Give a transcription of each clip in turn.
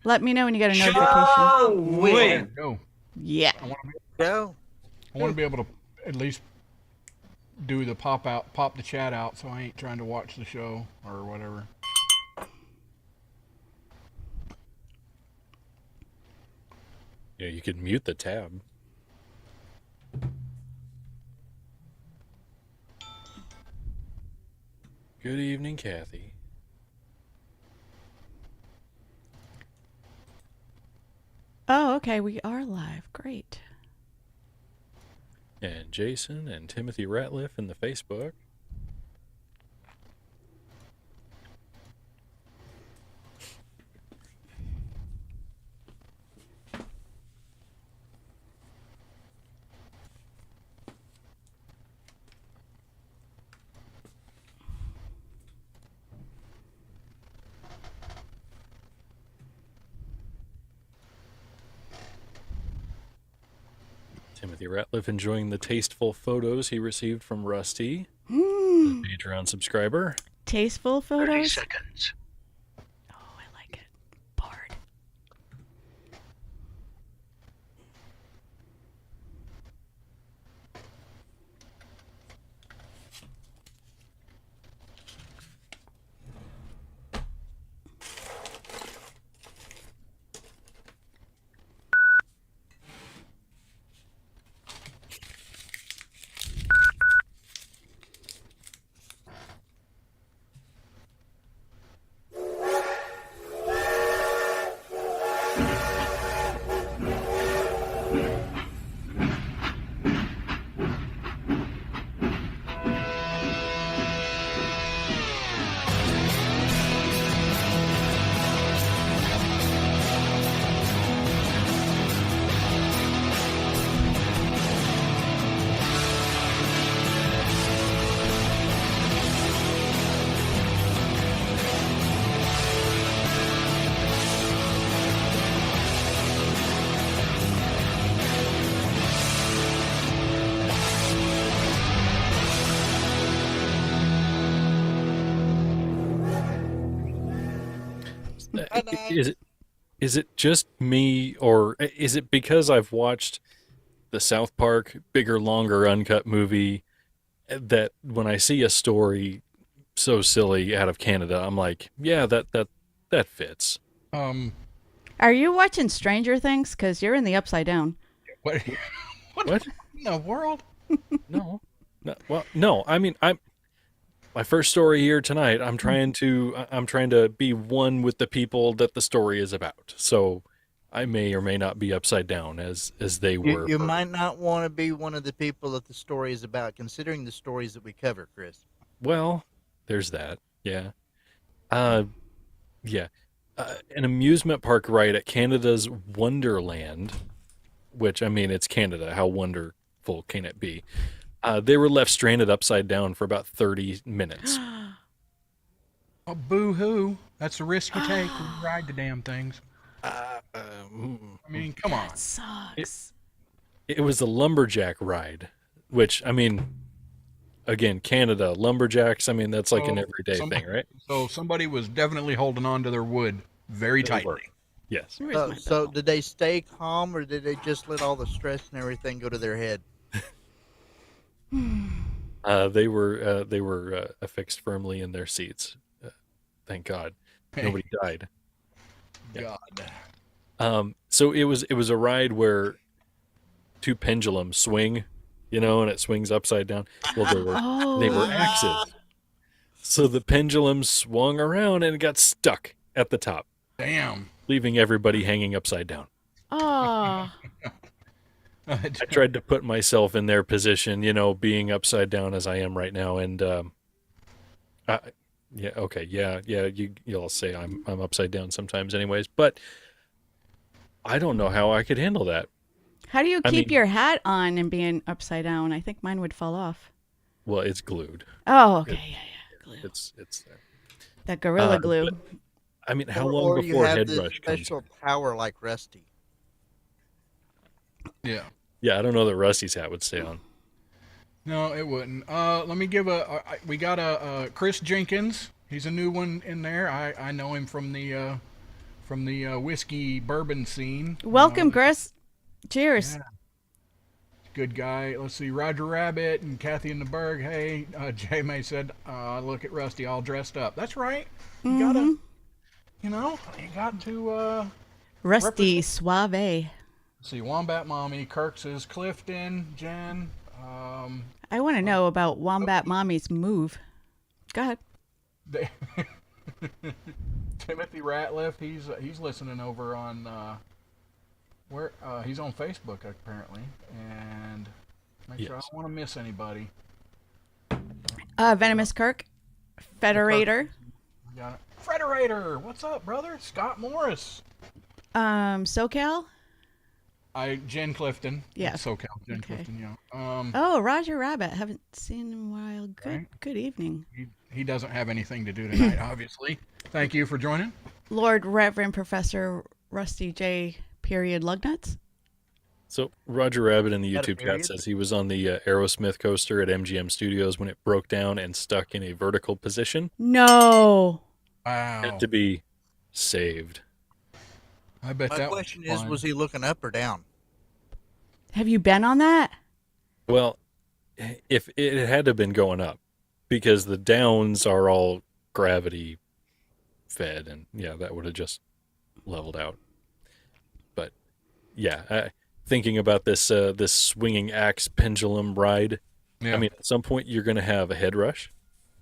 Let me know when you get a notification. Strong There wind. you go. Yeah. Go. I want to be able to at least do the pop the chat out, so I ain't trying to watch the show or whatever. Yeah, you could mute the tab. Good evening, Kathy. Oh, okay. We are live. Great. And Jason and Timothy Ratliff in the Facebook. Timothy Ratliff enjoying the tasteful photos he received from Rusty, a Patreon subscriber. Tasteful 30 photos. seconds. Oh, I like it. Bard. Is it just me, or is it because I've watched the South Park Bigger Longer Uncut movie that when I see a story so silly out of Canada, I'm like, yeah, that fits. Are you watching Stranger Things? Because you're in the Upside Down. What? What? In the world? No. Well, no. I mean, I'm my first story here tonight. I'm trying to be one with the people that the story is about. So I may or may not be upside down as they were. You might not want to be one of the people that the story is about, considering the stories that we cover, Chris. Well, there's that. Yeah. Yeah. An amusement park ride at Canada's Wonderland, which, I mean, it's Canada. How wonderful can it be? They were left stranded upside down for about 30 minutes. Oh, boo-hoo. That's the risk you take when you ride the damn things. I mean, come on. That sucks. It was a lumberjack ride, which, I mean, again, Canada, lumberjacks, I mean, that's like an everyday thing, right? So somebody was definitely holding on to their wood very They were. tightly. Yes. Where's my So bell? did they stay calm, or did they just let all the stress and everything go to their head? They were affixed firmly in their seats. Thank God. Nobody died. Yeah. God. So it was a ride where two pendulums swing, and it swings upside down. Well, they were axes. So the pendulum swung around and it got stuck at the top, Damn. leaving everybody hanging upside down. Oh. I tried to put myself in their position, being upside down as I am right now, and you'll say I'm upside down sometimes, anyways. But I don't know how I could handle that. How do you I keep mean- your hat on and being upside down? I think mine would fall off. Well, it's glued. Oh, okay. Yeah. Glue. It's there. That Gorilla Glue. but, I mean, how Or long you before have head this rush comes? special power like Rusty. Yeah. Yeah, I don't know that Rusty's hat would stay on. No, it wouldn't. Let me give we got a Chris Jenkins He's a new one in there. I know him from the whiskey bourbon scene. Welcome, Chris. Cheers. Yeah. Good guy. Let's see, Roger Rabbit and Kathy in the Berg. Hey, Jay May said, look at Rusty all dressed up. That's right. You gotta, you got to, Rusty Suave. let's see, Wombat Mommy, Kirk's is Clifton, Jen, I want to know about Wombat Mommy's move. Go ahead. they- Timothy Ratliff, he's listening over on, he's on Facebook apparently, and make sure I Yes. don't want to miss anybody. Venomous Kirk. Federator. Got it. Frederator, what's up, brother? Scott Morris. SoCal. Jen Clifton. Yeah. SoCal, Jen Okay. Clifton, yeah. Oh, Roger Rabbit. Haven't seen him in a while. Good. Right. Good evening. He doesn't have anything to do tonight, obviously. Thank you for joining. Lord Reverend Professor Rusty J. Period Lugnuts. So Roger Rabbit in the That a YouTube chat period? says he was on the Aerosmith coaster at MGM Studios when it broke down and stuck in a vertical position. No. Wow. Had to be saved. I bet My that question was is, fun. was he looking up or down? Have you been on that? Well, if it had to have been going up, because the downs are all gravity fed, and yeah, that would have just leveled out. But yeah, thinking about this this swinging axe pendulum ride, Yeah. I mean, at some point you're going to have a head rush.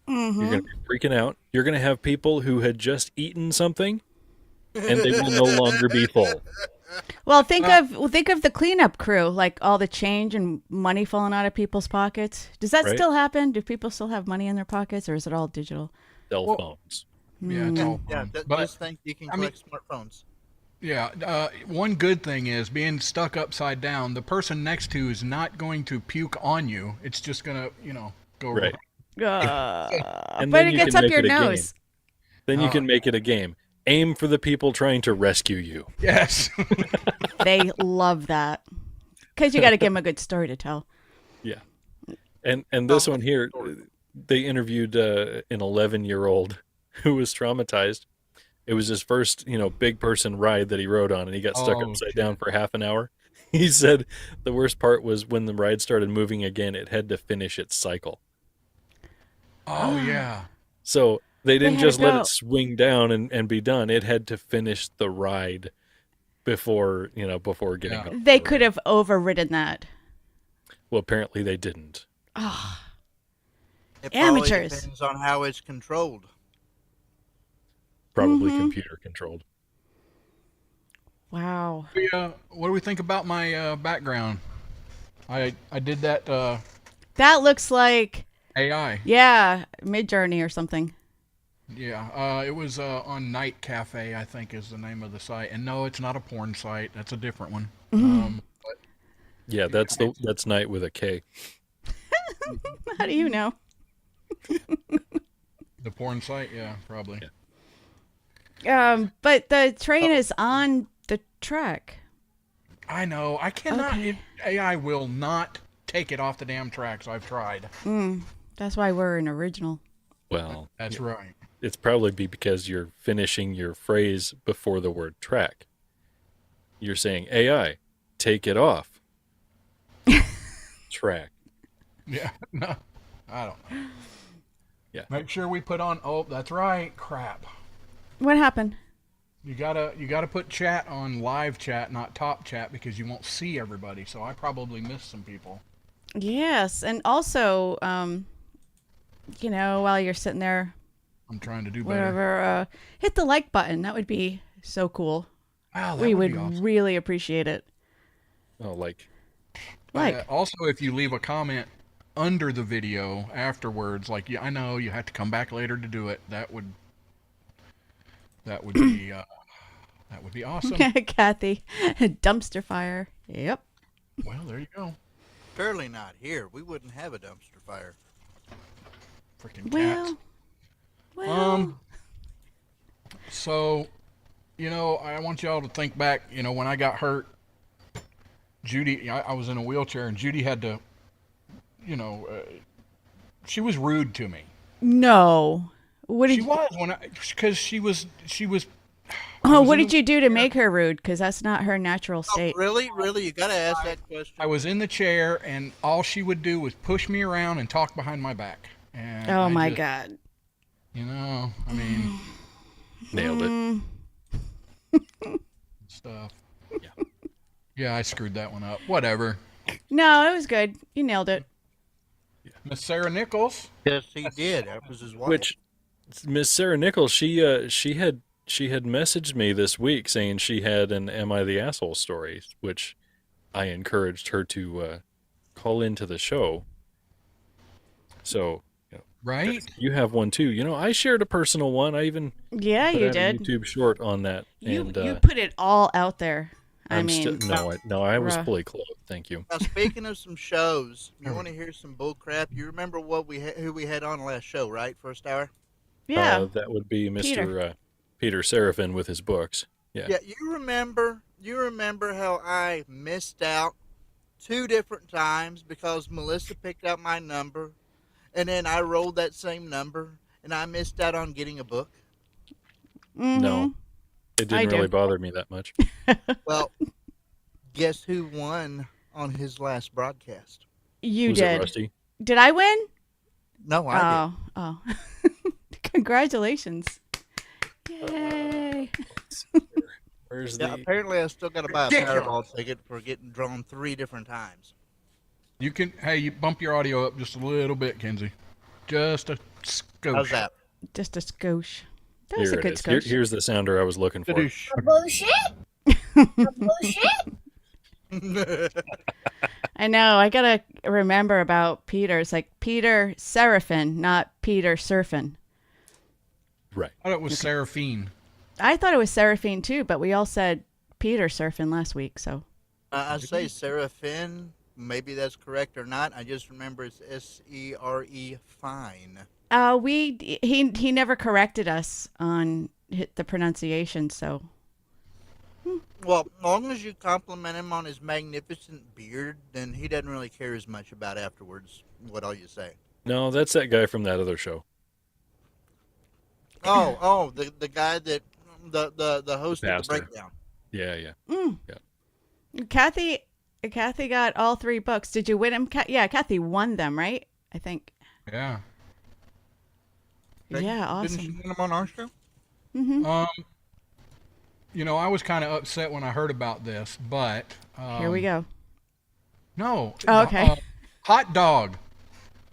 Mm-hmm. You're going to be freaking out. You're going to have people who had just eaten something, and they will no longer be full. Well, think of the cleanup crew, like all the change and money falling out of people's pockets. Does that Right. still happen? Do people still have money in their pockets, or is it all digital? Cell Well- phones. Yeah, it's all Yeah, fun. that, But just think you can I mean- collect smartphones. yeah, one good thing is being stuck upside down. The person next to is not going to puke on you. It's just gonna, go Right. And But then it you gets can up make your it a game. nose. Then you Oh. can make it a game. Aim for the people trying to rescue you. Yes. They love that because you got to give them a good story to tell. Yeah. And this one here, they interviewed an 11-year-old who was traumatized. It was his first, big person ride that he rode on, and he got stuck Oh, upside shit. down for half an hour. He said the worst part was when the ride started moving again, it had to finish its cycle. Oh yeah. So they didn't had to just let go. it swing down and be done. It had to finish the ride before getting Yeah. up. They could have overridden that. Well, apparently they didn't. It probably Amateurs. depends on how it's controlled. Probably Mm-hmm. computer controlled. Wow. What do we think about my background? I did that That looks like, AI. yeah, Midjourney or something. Yeah, it was on Night Cafe, I think is the name of the site. And no, it's not a porn site. That's a different one. But Yeah, that's Night with a K. How do you know? the porn site, yeah, probably. But the train is on the track. I know. I cannot. Okay. AI will not take it off the damn tracks. I've tried. That's why we're an original. Well, That's right. it's probably because you're finishing your phrase before the word track. You're saying AI, take it off. Track. Yeah. No, I don't know. Yeah. Make sure we put on. Oh, that's right. Crap. What happened? You gotta put chat on live chat, not top chat, because you won't see everybody. So I probably missed some people. Yes, and also, while you're sitting there, I'm trying to do better. whatever, hit the like button. That would be so cool. Wow, that We would would be awesome. really appreciate it. Oh, like Like, Also, if you leave a comment under the video afterwards, like, yeah, I know you have to come back later to do it. That would be that would be awesome. Kathy, dumpster fire. Yep. Well, there you go. Surely not here. We wouldn't have a dumpster fire. Freaking cats. Well, So, I want y'all to think back. When I got hurt, Judy, I was in a wheelchair, and Judy had to, she was rude to me. no. What did She was because she was Oh, was what in did the you do to make her rude? Because that's not her natural Oh, state. really? You got to ask that question. I was in the chair, and all she would do was push me around and talk behind my back. And Oh I my just, God. I mean, Nailed it. stuff. Yeah. Yeah, I screwed that one up. Whatever. No, it was good. You nailed it. Miss Sarah Nichols. Yes, he did. That was his wife. Which Miss Sarah Nichols, she had messaged me this week saying she had an "Am I the Asshole" story, which I encouraged her to call into the show. So, Right? you have one too. I shared a personal one. I even Yeah, put you out a did. YouTube short on that. You and you put it all out there. I I'm mean, no, I was Bruh. fully clothed. Thank you. Now, speaking of some shows, you want to hear some bull crap? You remember who we had on last show, right? First hour. yeah. That would be Peter. Mr. Peter Seraphin with his books. Yeah. Yeah, you remember how I missed out 2 different times because Melissa picked up my number, and then I rolled that same number, and I missed out on getting a book. No, it I didn't do. really bother me that much. Well, guess who won on his last broadcast? You Was it did. Rusty? Did I win? No, I did. Oh. Congratulations. Yay. Where's Yeah, apparently I still got to buy a Powerball ticket for getting drawn 3 different times. You can. Hey, you bump your audio up just a little bit, Kenzie. Just a skosh. How's that? Just a skosh. That was Here a it good is. skosh. Here's the sounder I was looking for. I know. I gotta remember about Peter. It's like Peter Seraphin, not Peter Surfin. Right. I thought it was Seraphine. I thought it was Seraphine too, but we all said Peter Surfin last week. So I say Seraphin. Maybe that's correct or not. I just remember it's S-E-R-E fine. he never corrected us on the pronunciation. So Well, as long as you compliment him on his magnificent beard, then he doesn't really care as much about afterwards what all you say. No, that's that guy from that other show. The guy that the host of the Pastor. breakdown. Yeah. Kathy got all 3 books. Did you win them? Yeah, Kathy won them, right? I think. Yeah. Yeah, Didn't awesome. she win him on our show? I was kind of upset when I heard about this, but Here we go. No. Oh, okay. Hot dog.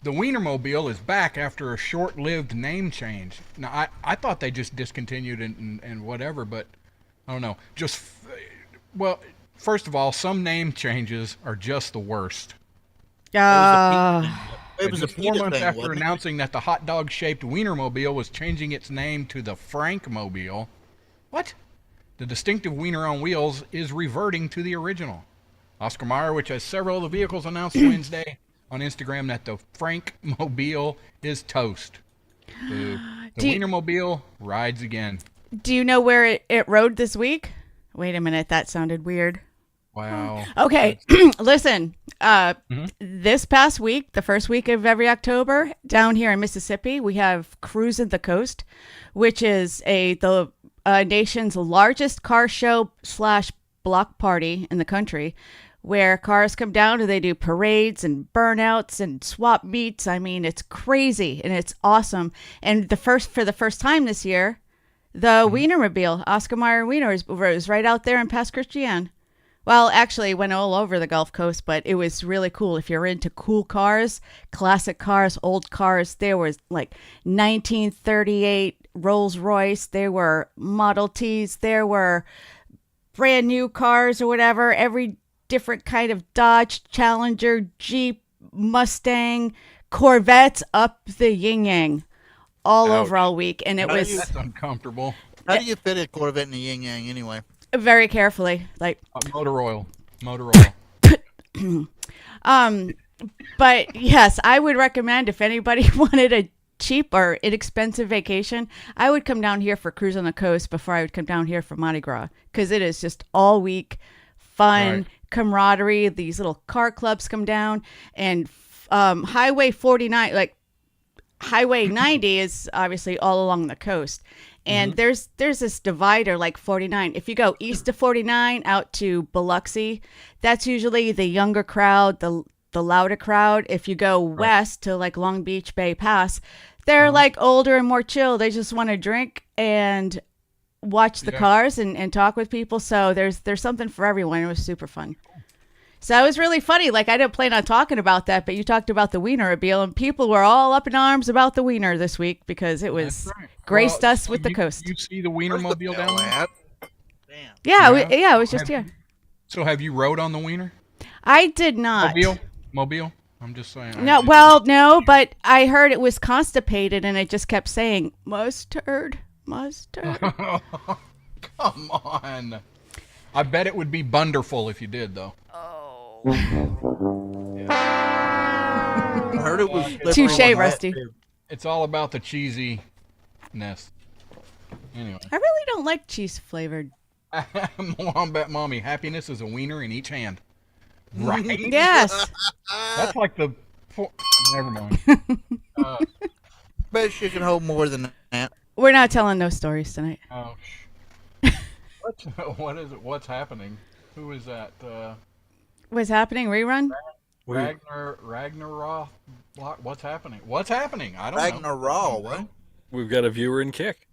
The Wienermobile is back after a short-lived name change. Now, I thought they just discontinued and whatever, but I don't know. First of all, some name changes are just the worst. It was a Just 4 PETA months thing, after wasn't it? announcing that the hot dog-shaped Wienermobile was changing its name to the Frankmobile. What? The distinctive Wiener on wheels is reverting to the original. Oscar Mayer, which has several of the vehicles, announced Wednesday on Instagram that the Frankmobile is toast. The Wienermobile rides again. Do you know where it rode this week? Wait a minute, that sounded weird. Wow. Okay, listen. This past week, the first week of every October, down here in Mississippi, we have Cruisin' the Coast, which is the nation's largest car show / block party in the country, where cars come down and they do parades and burnouts and swap meets. I mean, it's crazy and it's awesome. And for the first time this year, the Wienermobile, Oscar Mayer Wiener, was right out there in Pass Christian. Well, actually, it went all over the Gulf Coast, but it was really cool. If you're into cool cars, classic cars, old cars, there was like 1938 Rolls Royce, there were Model Ts, there were brand new cars or whatever, every different kind of Dodge, Challenger, Jeep, Mustang, Corvettes up the yin-yang all over all week. And it was That's uncomfortable. How do you fit a Corvette in the yin yang anyway? very carefully, like Motor oil. But yes, I would recommend if anybody wanted a cheap or inexpensive vacation, I would come down here for Cruise on the Coast before I would come down here for Mardi Gras, because it is just all week fun, Right. camaraderie. These little car clubs come down, and Highway 49, like Highway 90 is obviously all along the coast. And there's this divider like 49. If you go east of 49 out to Biloxi, that's usually the younger crowd, the louder crowd. If you go west to like Long Beach Bay Pass, they're like older and more chill. They just want to drink and watch the cars and talk with people. So there's something for everyone. It was super fun. So it was really funny. Like, I didn't plan on talking about that, but you talked about the Wienermobile, and people were all up in arms about the Wiener this week because it was graced us with the coast. You see the Wienermobile down there? Damn. Yeah, it was just here. So have you rode on the Wiener? I did not. Mobile? I'm just saying. No, but I heard it was constipated, and it just kept saying, mustard. Come on. I bet it would be bunderful if you did, though. I heard it was Touche, Rusty. It's all about the cheesiness. Anyway. I really don't like cheese flavored. Bet Mommy, happiness is a wiener in each hand. Right? Yes. That's like the... Never mind. Bet you can hold more than that. We're not telling those stories tonight. Oh, what is it? What's happening? Who is that? What's happening? Rerun? Ragnarok. What's happening? What's happening? I don't know. Ragnarok, what? We've got a viewer in Kick.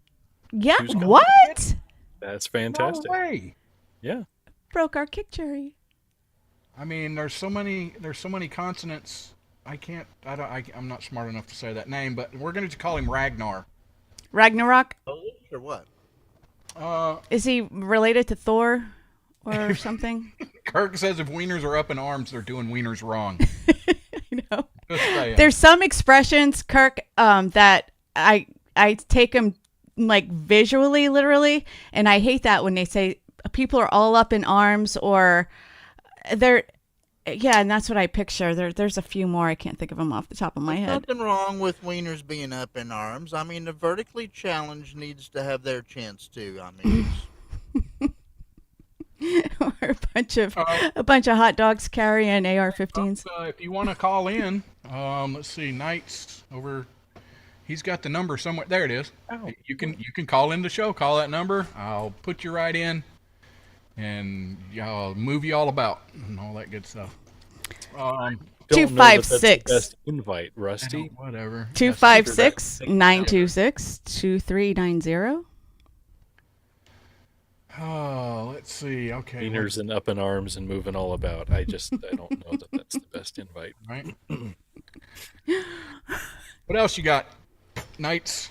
Yeah. Who's coming? What? That's fantastic. No way. Yeah. Broke our kick cherry. I mean, there's so many consonants. I'm not smart enough to say that name, but we're going to call him Ragnar. Ragnarok? Or what? Is he related to Thor or something? Kirk says if wieners are up in arms, they're doing wieners wrong. You know, Just saying. there's some expressions, Kirk, that I take them like visually, literally, and I hate that when they say people are all up in arms or they're. Yeah, and that's what I picture. There's a few more. I can't think of them off the top of my head. Nothing wrong with wieners being up in arms. I mean, the vertically challenged needs to have their chance too. I mean, Or a bunch of hot dogs carrying AR-15s. If you want to call in, let's see, Knight's over. He's got the number somewhere. There it is. Oh. You can call in the show. Call that number. I'll put you right in, and I'll move you all about and all that good stuff. Don't know that that's the 256. best invite, Rusty. Whatever. 256-926-2390. Oh, let's see. Okay. Wieners and up in arms and moving all about. I don't know that that's the best invite. Right. What else you got? Knights.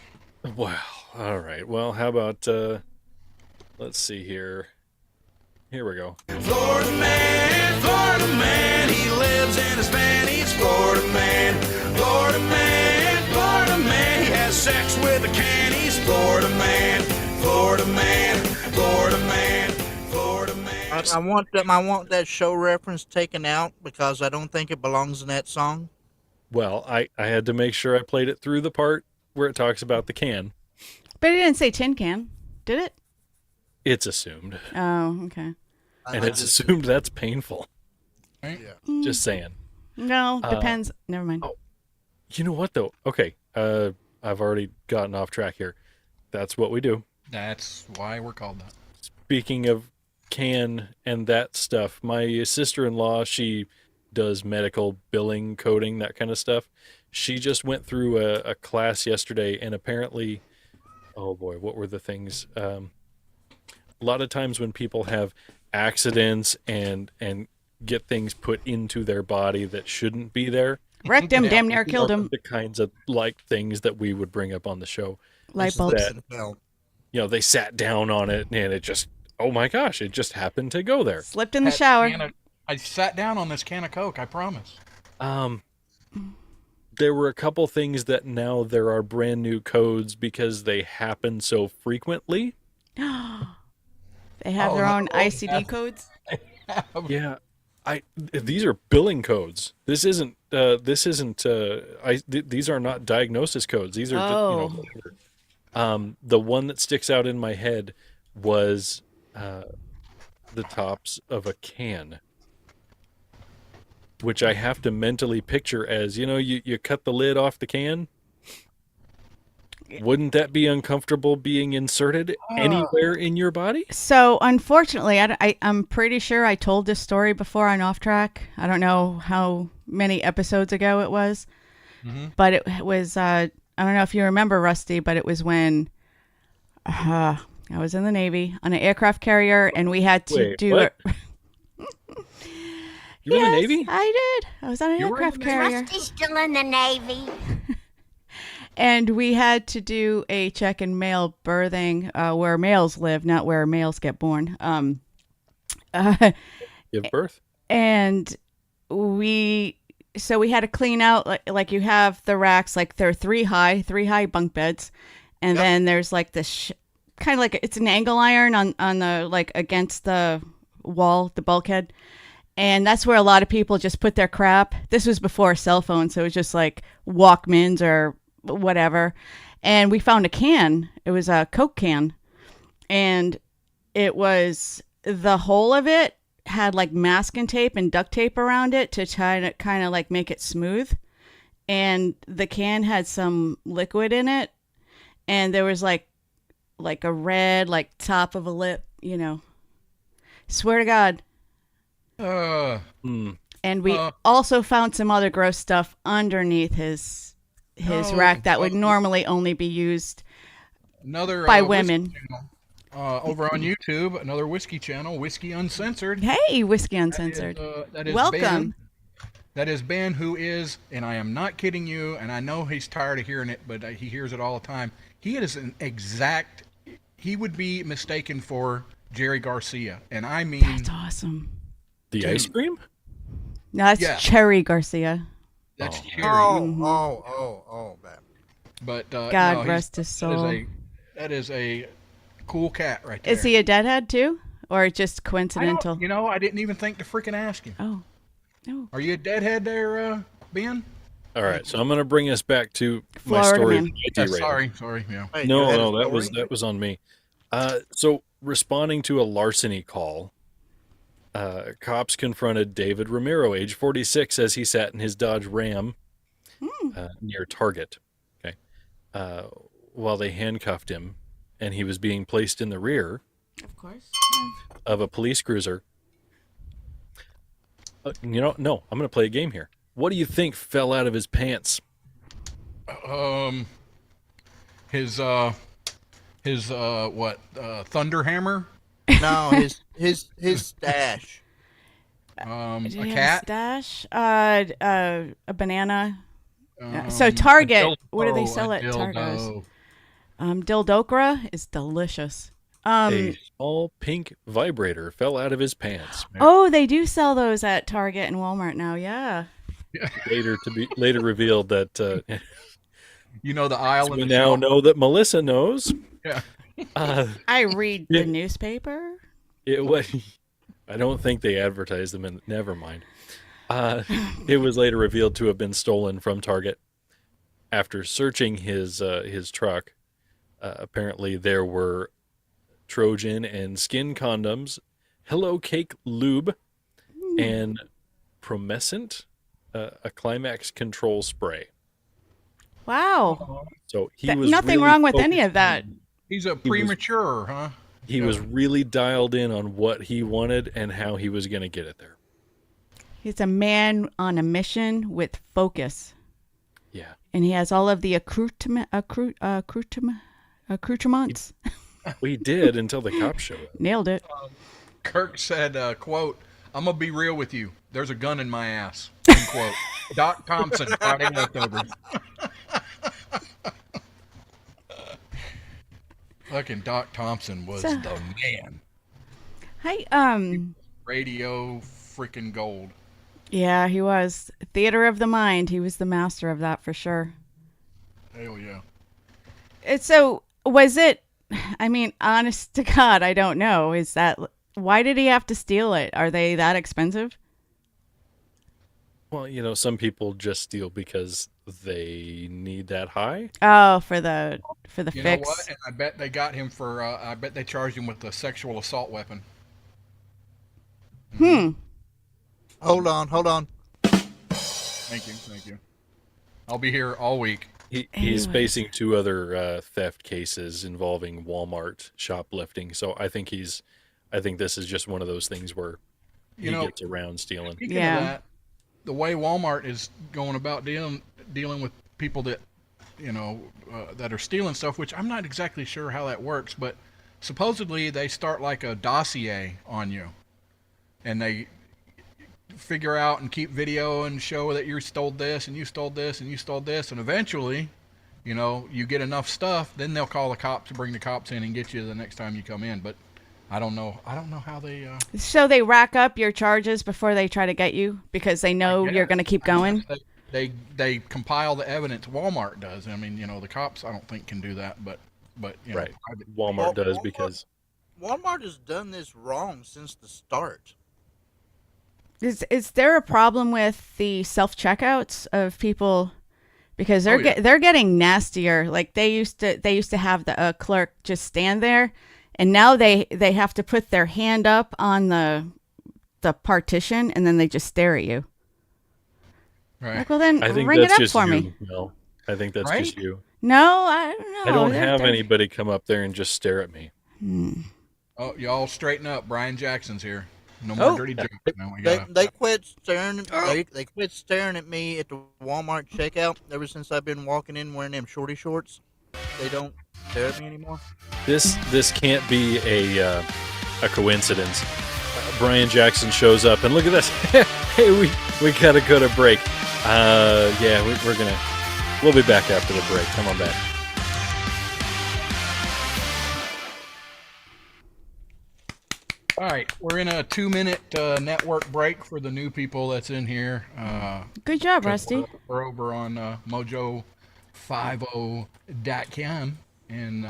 Well, all right. Well, how about let's see here. Here we go. Florida man, he lives in his van. He's Florida man, Florida man, Florida man. He has sex with a can. He's Florida man, Florida man, Florida man, Florida man. I want that show reference taken out because I don't think it belongs in that song. Well, I had to make sure I played it through the part where it talks about the can. But it didn't say tin can, did it? It's assumed. Oh, okay. And it's assumed that's painful. Right? Yeah. Just saying. No, depends. Never mind. oh. You know what, though? Okay. I've already gotten off track here. That's what we do. That's why we're called that. Speaking of can and that stuff, my sister-in-law, she does medical billing, coding, that kind of stuff. She just went through a class yesterday, and apparently, oh boy, what were the things? A lot of times when people have accidents and get things put into their body that shouldn't be there, Wrecked him, damn near killed him. the kinds of like things that we would bring up on the show. Light bulbs. They sat down on it, and it just, oh my gosh, it just happened to go there. Slipped in the shower. I sat down on this can of Coke, I promise. There were a couple things that now there are brand new codes because they happen so frequently. They have their own ICD codes. Yeah, these are billing codes. These are not diagnosis codes. These are the one that sticks out in my head was the tops of a can, which I have to mentally picture as, you cut the lid off the can wouldn't that be uncomfortable being inserted anywhere in your body? So unfortunately, I'm pretty sure I told this story before on Off Track. I don't know how many episodes ago it was, but it was. I don't know if you remember, Rusty, but it was when I was in the Navy on an aircraft carrier, and we had to Wait, do what? it. You were in the Navy? I did. I was on an You were in aircraft the carrier. Rusty's still in the Navy. And we had to do a check in male birthing where males live, not where males get born. Give birth? And we had to clean out like you have the racks, like they're three high bunk beds, and then there's like this kind of like it's an angle iron on the like against the wall, the bulkhead. And that's where a lot of people just put their crap. This was before cell phones, so it was just like Walkmans or whatever. And we found a can. It was a Coke can. And it was the whole of it had like masking tape and duct tape around it to try to kind of like make it smooth. And the can had some liquid in it. And there was like a red, like top of a lip, you know. Swear to God. And we also found some other gross stuff underneath his rack that would normally only be used Another by whiskey women. channel, over on YouTube, another whiskey channel, Whiskey Uncensored. Hey, Whiskey Uncensored. That is Welcome. Ben. That is Ben, who is, and I am not kidding you, and I know he's tired of hearing it, but he hears it all the time. He is he would be mistaken for Jerry Garcia, and I mean, That's awesome. The ice cream? No, that's Yeah. Cherry Garcia. that's Jerry. Man. But God no, rest his soul. That is a cool cat right there. Is he a deadhead too? Or just I don't- coincidental? I didn't even think to freaking ask him. Oh. No. Are you a deadhead there, Ben? All right, so I'm going to bring us back to Florida my story. man. of the IT rating. Sorry, yeah. Wait, you No, had a no, story? that was on me. So responding to a larceny call, cops confronted David Ramiro, age 46, as he sat in his Dodge Ram near Target. Okay, while they handcuffed him, and he was being placed in the rear Of course. of a police cruiser. No, I'm going to play a game here. What do you think fell out of his pants? His Thunder Hammer? No, his stash. A Did he have cat? a stash? A banana. So Target, what do they sell at Target? Dildokra is delicious. A small pink vibrator fell out of his pants. Oh, they do sell those at Target and Walmart now. Yeah. Later revealed that You know the aisle we in the now shelf? know that Melissa knows. Yeah. I read the newspaper. It was. I don't think they advertised them. And never mind. It was later revealed to have been stolen from Target. After searching his truck, apparently there were Trojan and skin condoms, Hello Cake lube, and Promescent, a climax control spray. Wow. So he was Nothing really wrong with any focused of that. He's a premature, huh? He was really dialed in on what he wanted and how he was going to get it there. He's a man on a mission with focus. Yeah. And he has all of the accoutrements. We did until the cops showed up. Nailed it. Kirk said, quote, "I'm going to be real with you. There's a gun in my ass." Unquote. Doc Thompson, Friday Leftovers. Fucking Doc Thompson was the man. Hi, Radio freaking gold. yeah, he was. Theater of the mind. He was the master of that for sure. Hell yeah. So, was it, I mean, honest to God, I don't know. Why did he have to steal it? Are they that expensive? Well, some people just steal because they need that high. Oh, for the You know fix. what? And I bet they got him for, I bet they charged him with a sexual assault weapon. Hold on. Thank you. I'll be here all week. He's Anyways. facing 2 other theft cases involving Walmart shoplifting. So I think this is just one of those things where he You know, gets around stealing. speaking Yeah. of that, the way Walmart is going about dealing with people that, that are stealing stuff, which I'm not exactly sure how that works, but supposedly they start like a dossier on you, and they figure out and keep video and show that you stole this and you stole this and you stole this, and eventually, you get enough stuff, then they'll call the cops to bring the cops in and get you the next time you come in. But I don't know how they. So they rack up your charges before they try to get you because they know you're going to keep going. They compile the evidence. Walmart does. I mean, the cops I don't think can do that, but Right. private- Walmart does because Walmart has done this wrong since the start. Is there a problem with the self checkouts of people? Because they're Oh, yeah. they're getting nastier. Like they used to have the clerk just stand there, and now they have to put their hand up on the partition, and then they just stare at you. right. Like, well, then I think ring it that's up just for you. me. No, I think that's Right? just you. No, I don't know. I don't They're- have they're- anybody come up there and just stare at me. Oh, y'all straighten up. Brian Jackson's here. No more Oh. dirty jokes. Now we They, got. they quit staring. They quit staring at me at the Walmart checkout ever since I've been walking in wearing them shorty shorts. They don't stare at me anymore. This can't be a coincidence. Brian Jackson shows up and look at this. Hey, we gotta go to break. Yeah, we'll be back after the break. Come on back. All right, we're in a 2-minute network break for the new people that's in here. Good job, Rusty. We're over on mojo50.com, and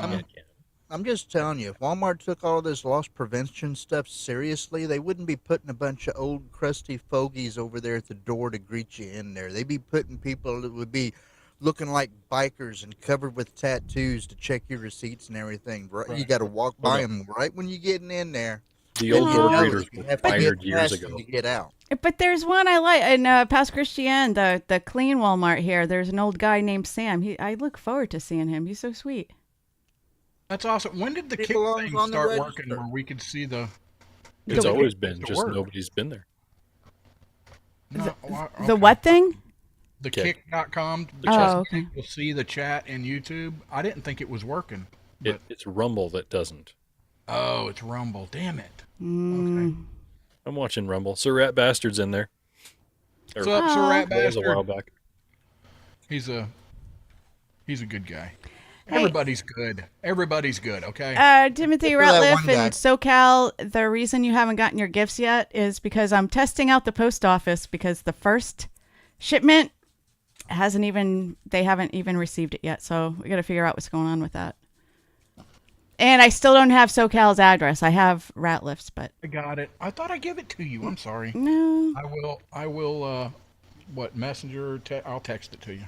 I'm just telling you, if Walmart took all this loss prevention stuff seriously, they wouldn't be putting a bunch of old crusty fogies over there at the door to greet you in there. They'd be putting people that would be looking like bikers and covered with tattoos to check your receipts and everything. Right? You got to walk by them right when you're getting in there. The old Oh. door No, greeters You were have to fired get years past ago. them to get out. But there's one I like in Pass Christian, the clean Walmart here. There's an old guy named Sam. I look forward to seeing him. He's so sweet. that's awesome. When did the It kick belongs thing on the start register. working where we could see the? It's The- always been, to just work? nobody's been there. No, The okay. what thing? The Kick. kick.com. Oh, okay. You'll see the chat in YouTube. I didn't think it was working. It's Rumble that doesn't. Oh, it's Rumble. Damn it. Mm. I'm watching Rumble. Sir Rat Bastard's in there. Or What's up, Sir Aw. Rat that was a while Bastard? back. He's a good guy. Hey. Everybody's good. Everybody's good. Okay. Timothy Look at that Ratliff one guy. and SoCal, the reason you haven't gotten your gifts yet is because I'm testing out the post office because the first shipment they haven't even received it yet. So we got to figure out what's going on with that. And I still don't have SoCal's address. I have Ratliff's, but I got it. I thought I gave it to you. I'm sorry. no. I will. What messenger? I'll text it to you.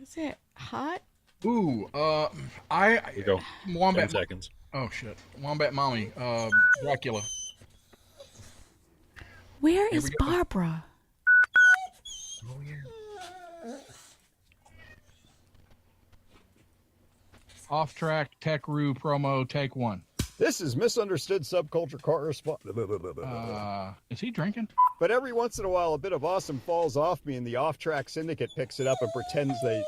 Is it hot? Ooh. Here you go. 10 Wombat. seconds. Oh shit. Wombat Mommy. Dracula. Where Here is we go. Barbara? Oh yeah. Off track Tech Roo promo. Take one. This is misunderstood subculture correspondent. Is he drinking? But every once in a while, a bit of awesome falls off me, and the off-track syndicate picks it up and pretends they.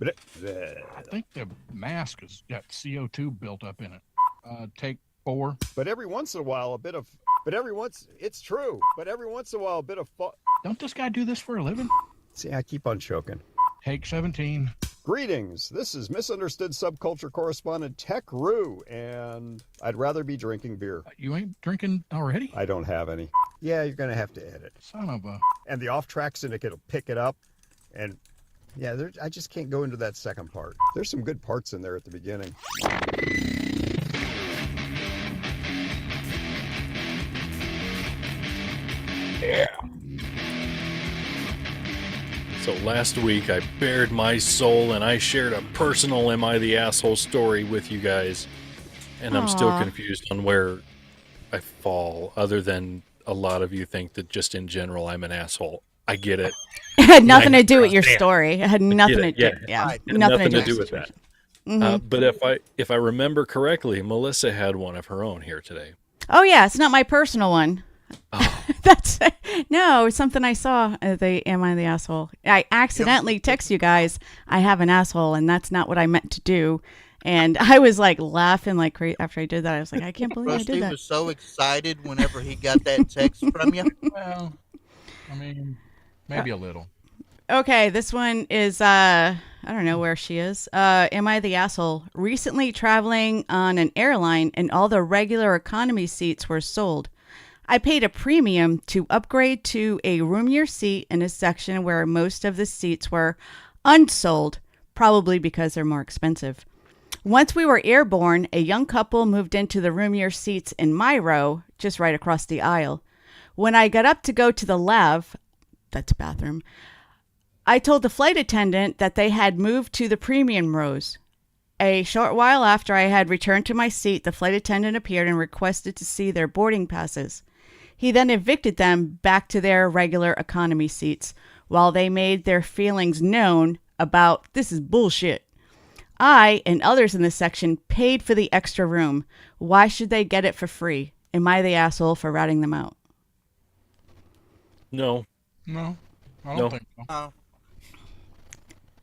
I think the mask has got CO2 built up in it. Take 4. But every once in a while, it's true. But every once in a while, a bit of. Don't this guy do this for a living? See, I keep on choking. Take 17. Greetings. This is misunderstood subculture correspondent Tech Roo, and I'd rather be drinking beer. You ain't drinking already? I don't have any. Yeah, you're gonna have to edit. Son of a. And the off-track syndicate will pick it up, and yeah, I just can't go into that second part. There's some good parts in there at the beginning. So last week I bared my soul and I shared a personal Am I the Asshole story with you guys. And I'm still Aw. confused on where I fall, other than a lot of you think that just in general I'm an asshole. I get it. It had nothing to do with your Damn. story. It had nothing to it, do. yeah. Yeah, Right. nothing, to do with that. But if I remember correctly, Melissa had one of her own here today. Oh yeah, it's not my personal one. Oh. That's no, it's something I saw. Am I the asshole? I accidentally text you guys. I have an asshole, and that's not what I meant to do. And I was like laughing like crazy after I did that. I was like, I can't believe I Rusty did that. was so excited whenever he got that text from you. Well, I mean, maybe a little. Okay, this one is I don't know where she is. Am I the asshole? Recently traveling on an airline and all the regular economy seats were sold. I paid a premium to upgrade to a roomier seat in a section where most of the seats were unsold, probably because they're more expensive. Once we were airborne, a young couple moved into the roomier seats in my row, just right across the aisle. When I got up to go to the lav, that's bathroom, I told the flight attendant that they had moved to the premium rows. A short while after I had returned to my seat, the flight attendant appeared and requested to see their boarding passes. He then evicted them back to their regular economy seats while they made their feelings known about this is bullshit. I and others in this section paid for the extra room. Why should they get it for free? Am I the asshole for ratting them out? No. No, I don't No. think so. Oh,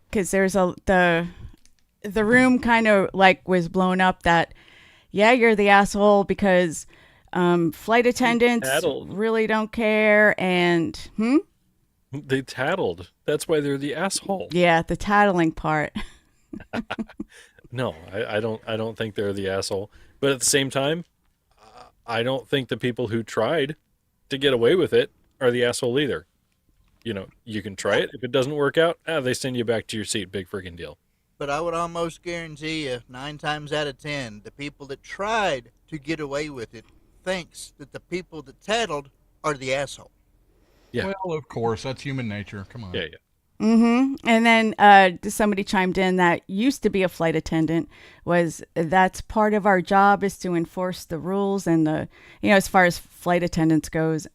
Because there's the room kind of like was blown up that, yeah, you're the asshole because flight attendants tattled. really don't care and They tattled. That's why they're the asshole. yeah, the tattling part. No, I don't think they're the asshole. But at the same time, I don't think the people who tried to get away with it are the asshole either. You know, you can try it. If it doesn't work out, they send you back to your seat. Big freaking deal. but I would almost guarantee you, 9 times out of 10, the people that tried to get away with it thinks that the people that tattled are the asshole. Yeah. Well, of course, that's human nature. Come on. Yeah, yeah. And then somebody chimed in that used to be a flight attendant was that's part of our job is to enforce the rules and as far as flight attendants goes.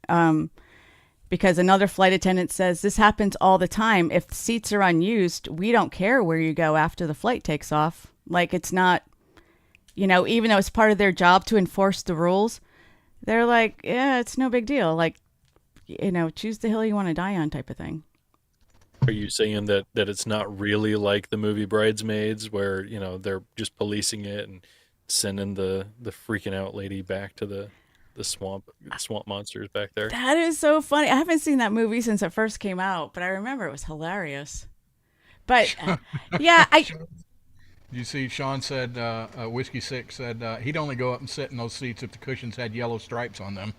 Because another flight attendant says this happens all the time. If the seats are unused, we don't care where you go after the flight takes off. Like it's not, even though it's part of their job to enforce the rules, they're like, yeah, it's no big deal. Like, choose the hill you want to die on type of thing. Are you saying that it's not really like the movie Bridesmaids where, they're just policing it and sending the freaking out lady back to the swamp monsters back there? That is so funny. I haven't seen that movie since it first came out, but I remember it was hilarious. But yeah, You see, Sean said, Whiskey Six said he'd only go up and sit in those seats if the cushions had yellow stripes on them.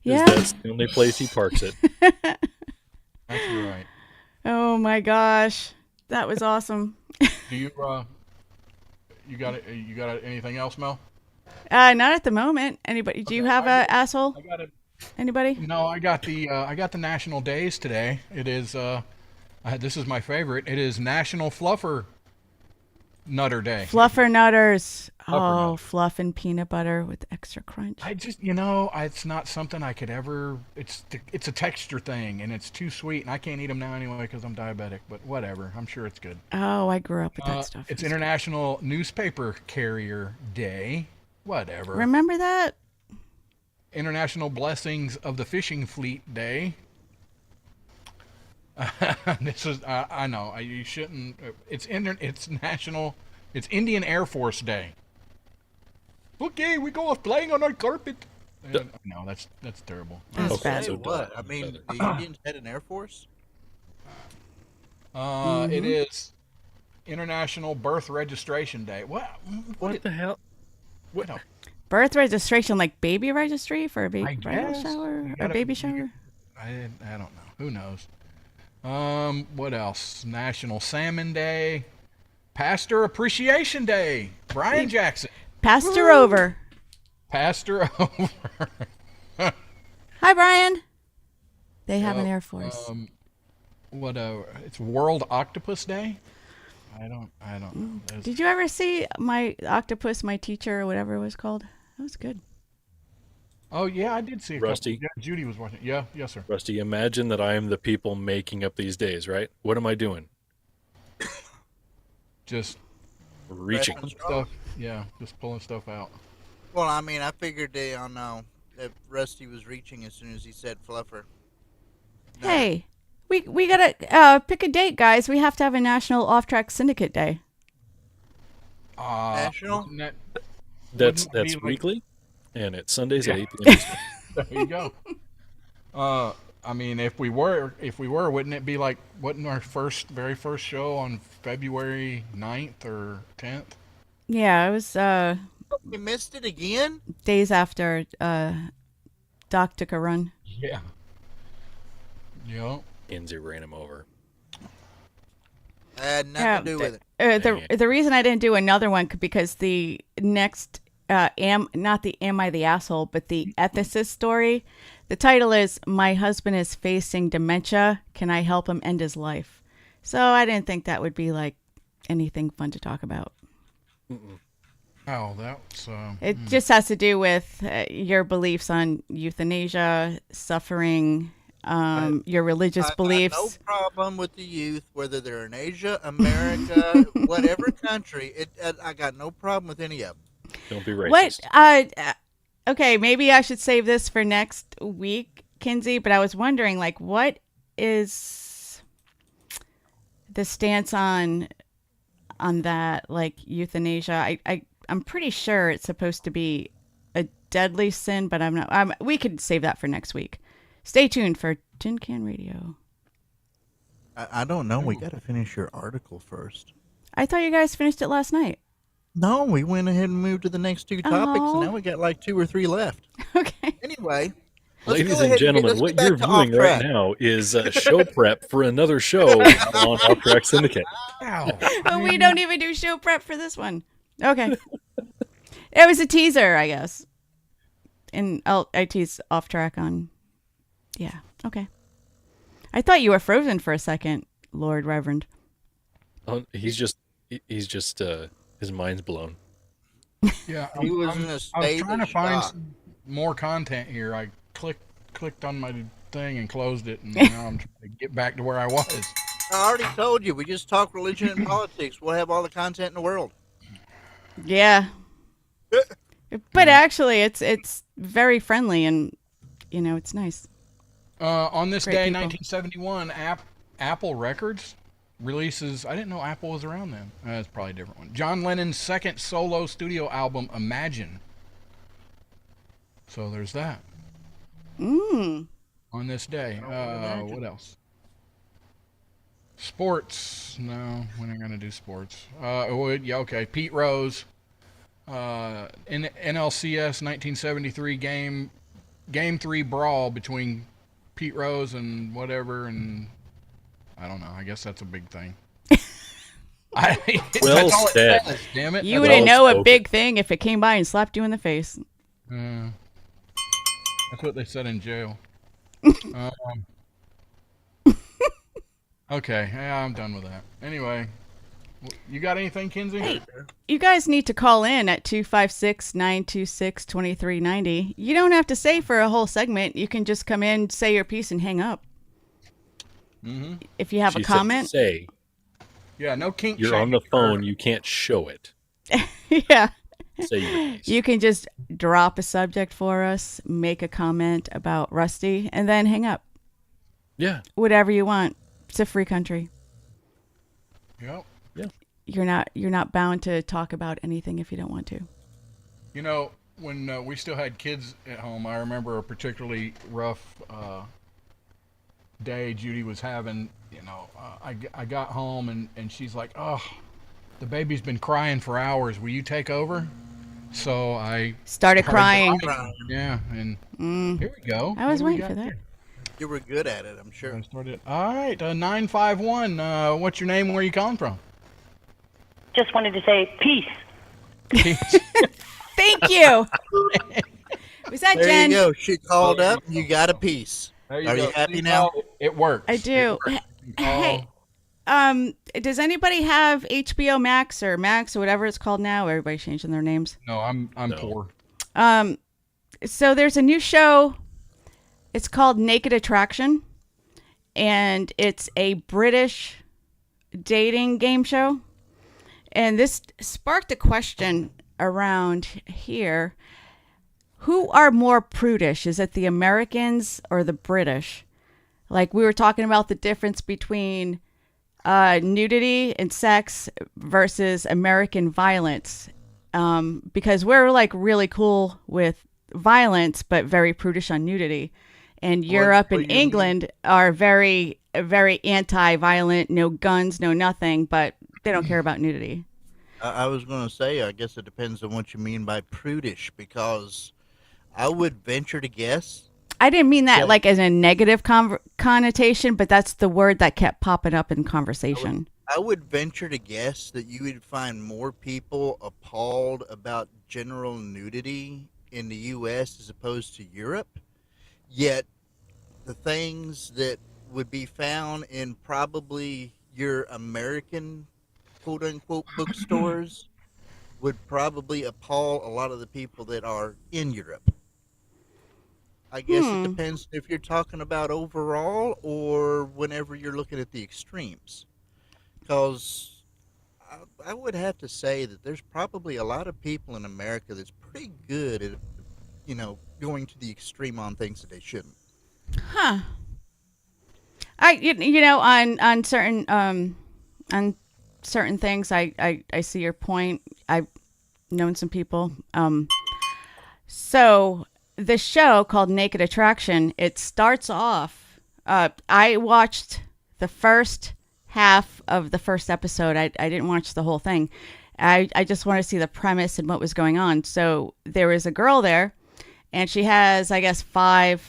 yeah. That's the only place he parks it. That's right. Oh my gosh, that was awesome. Do you you got anything else, Mel? Not at the moment. Anybody? Do you have a asshole? I got it. Anybody? No, I got the national days today. It is this is my favorite. It is National Fluffer Nutter Day. Fluffer nutters. Fluffer Oh, fluff and peanut butter with extra crunch. I just, it's not something I could ever. It's a texture thing, and it's too sweet, and I can't eat them now anyway because I'm diabetic. But whatever, I'm sure it's good. Oh, I grew up with that stuff. It's International Newspaper Carrier Day. Whatever. Remember that? International Blessings of the Fishing Fleet Day. This is I know you shouldn't. It's national. It's Indian Air Force Day. Okay, we go off flying on our carpet. No, that's terrible. That's Okay, bad. Hey, so what? dumb. I mean, the Indians had an Air Force? It is International Birth Registration Day. What the hell? What? No, Birth registration, like baby registry for a I baby bridal guess. shower You or gotta- baby you shower. I don't know. Who knows? What else? National Salmon Day. Pastor Appreciation Day. Brian Jackson. Passed her over. Passed her over. Hi, Brian. They have an Air Force. It's World Octopus Day. I don't know. Did you ever see My Octopus, My Teacher, or whatever it was called? That was good. Oh yeah, I did see a Rusty? couple. Yeah, Judy was watching. Yeah, yes sir. Rusty, imagine that I am the people making up these days, right? What am I doing? Just Reaching. Reference stuff. Yeah, just pulling stuff out. Well, I mean, I figured they all know that Rusty was reaching as soon as he said fluffer. No. Hey, we gotta pick a date, guys. We have to have a National Off Track Syndicate Day. National? Isn't that- That's wouldn't it be like- weekly, and it's Sundays at 8 p.m. Eastern. There you go. I mean, if we were, wouldn't it be like, wasn't our very first show on February 9th or 10th? Yeah, it was You missed it again? days after Doc took a run. Yeah. Yep. Kenzie ran him over. I had nothing to do with it. The reason I didn't do another one because the next not the Am I the Asshole, but the ethicist story. The title is My Husband is Facing Dementia. Can I help him end his life? So I didn't think that would be like anything fun to talk about. Oh, that's It just has to do with your beliefs on euthanasia, suffering, your religious I've beliefs. got no problem with the youth, whether they're in Asia, America, whatever country. I got no problem with any of them. Don't be racist. What? Okay, maybe I should save this for next week, Kinsey. But I was wondering, like, what is the stance on that, like euthanasia? I'm pretty sure it's supposed to be a deadly sin, but I'm not. We could save that for next week. Stay tuned for Tin Can Radio. I don't know. We got to finish your article first. I thought you guys finished it last night. No, we went ahead and moved to the next two topics, Oh. and now we got like 2 or 3 left. Okay. Anyway, let's Ladies go and ahead gentlemen, let's what get you're back to viewing Off right Track. now is show prep for another show on Off Track Syndicate. But we don't even do show prep for this one. Okay. It was a teaser, I guess. And I tease Off Track on. Yeah. Okay. I thought you were frozen for a second, Lord Reverend. Oh, he's just his mind's blown. yeah. He was I'm- in a I was state trying to of find shock. some more content here. I clicked on my thing and closed it, and now I'm trying to get back to where I was. I already told you. We just talk religion and politics. We'll have all the content in the world. Yeah. But actually, it's very friendly and, it's nice. On this Great day, people. 1971, Apple Records releases. I didn't know Apple was around then. That's probably a different one. John Lennon's second solo studio album, Imagine. So there's that. Mm. On this day. Imagine. What else? Sports. No, we're not gonna do sports. Yeah, okay. Pete Rose. In NLCS 1973 game 3 brawl between Pete Rose and whatever, and I don't know. I guess that's a big thing. Well that's all it said. says, damn it. You That's wouldn't well know a spoken. big thing if it came by and slapped you in the face. That's what they said in jail. Okay, yeah, I'm done with that. Anyway, you got anything, Kinsey? Hey. You guys need to call in at 256-926-2390. You don't have to say for a whole segment. You can just come in, say your piece, and hang up. Mm-hmm. If you have She a said, comment. say Yeah, no kink you're on the shaming. phone. You can't show it. Yeah. Say your piece. You can just drop a subject for us, make a comment about Rusty, and then hang up. Yeah. Whatever you want. It's a free country. Yep. You're not bound to talk about anything if you don't want to. You know, when we still had kids at home, I remember a particularly rough day Judy was having. I got home and she's like, "Oh, the baby's been crying for hours. Will you take over?" So I Started crying. Yeah, and here we go. I was What do we waiting got for that. here? You were good at it, I'm sure. I started. All right, 951. What's your name and where you calling from? Just wanted to say peace. Thank you. Was that There Jen? you go. She called up. You got a piece. There Are you go. happy See, now? It works. I do. It works. You can call. Hey, does anybody have HBO Max or whatever it's called now? Everybody's changing their names. No, I'm No. poor. So there's a new show. It's called Naked Attraction, and it's a British dating game show. And this sparked a question around here. Who are more prudish? Is it the Americans or the British? Like we were talking about the difference between nudity and sex versus American violence. Because we're like really cool with violence, but very prudish on nudity. And Europe and England are very, very anti-violent, no guns, no nothing, but they don't care about nudity. I was going to say, I guess it depends on what you mean by prudish, because I would venture to guess. I didn't mean that like as a negative connotation, but that's the word that kept popping up in conversation. I would venture to guess that you would find more people appalled about general nudity in the U.S. as opposed to Europe. Yet, the things that would be found in probably your American quote-unquote bookstores would probably appall a lot of the people that are in Europe. I guess it depends if you're talking about overall or whenever you're looking at the extremes. Because I would have to say that there's probably a lot of people in America that's pretty good at, going to the extreme on things that they shouldn't. Huh. On certain things, I see your point. I've known some people. So the show called Naked Attraction, it starts off. I watched the first half of the first episode. I didn't watch the whole thing. I just wanted to see the premise and what was going on. So there was a girl there, and she has, I guess, five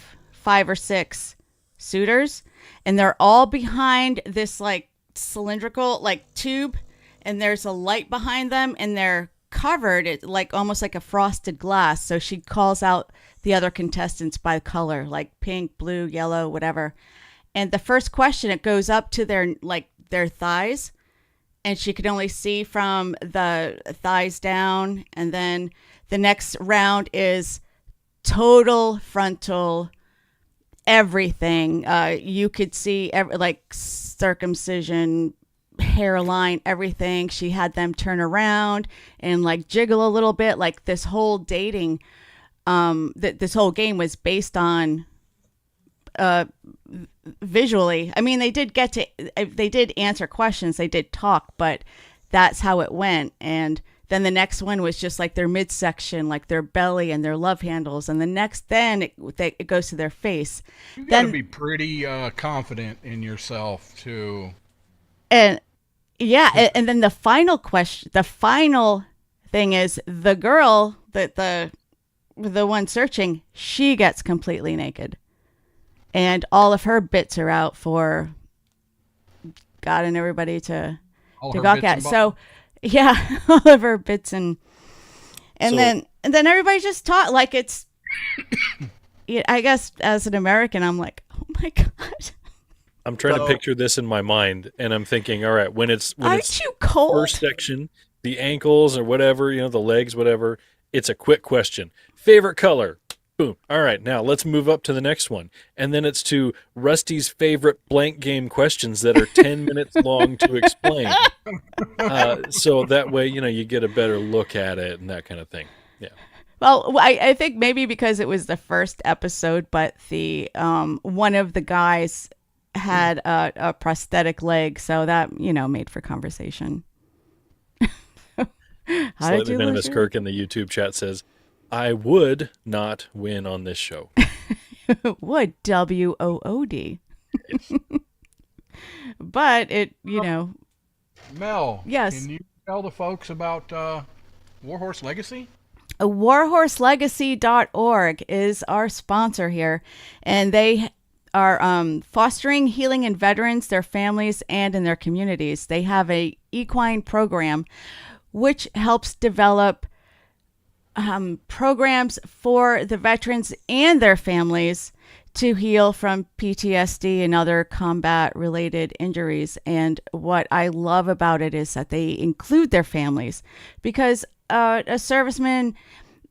or six suitors, and they're all behind this like cylindrical like tube, and there's a light behind them, and they're covered like almost like a frosted glass. So she calls out the other contestants by color, like pink, blue, yellow, whatever. And the first question, it goes up to their thighs, and she could only see from the thighs down. And then the next round is total frontal, everything. You could see like circumcision, hairline, everything. She had them turn around and like jiggle a little bit. Like this whole dating, this whole game was based on visually. I mean, they did answer questions, they did talk, but that's how it went. And then the next one was just like their midsection, like their belly and their love handles. And the next, then it goes to their face. You gotta be pretty confident in yourself too. And yeah, and then the final question, the final thing is the girl, the one searching, she gets completely naked. And all of her bits are out for God and everybody to gawk at. So, yeah, all of her bits and then everybody just taught like it's. I guess as an American, I'm like, oh my God. I'm trying to picture this in my mind, and I'm thinking, all right, when it's you cold? First section, the ankles or whatever, the legs, whatever. It's a quick question. Favorite color. Boom. All right, now let's move up to the next one. And then it's to Rusty's favorite blank game questions that are 10 minutes long to explain. So that way, you get a better look at it and that kind of thing. Yeah. Well, I think maybe because it was the first episode, but the one of the guys had a prosthetic leg, so that, made for conversation. Slightly Venomous Kirk in the YouTube chat says, I would not win on this show. Would, WOOD. Yes. But it, Mel, yes. Can you tell the folks about Warhorse Legacy? Warhorselegacy.org is our sponsor here, and they are fostering healing in veterans, their families, and in their communities. They have a equine program which helps develop programs for the veterans and their families to heal from PTSD and other combat related injuries. And what I love about it is that they include their families, because a serviceman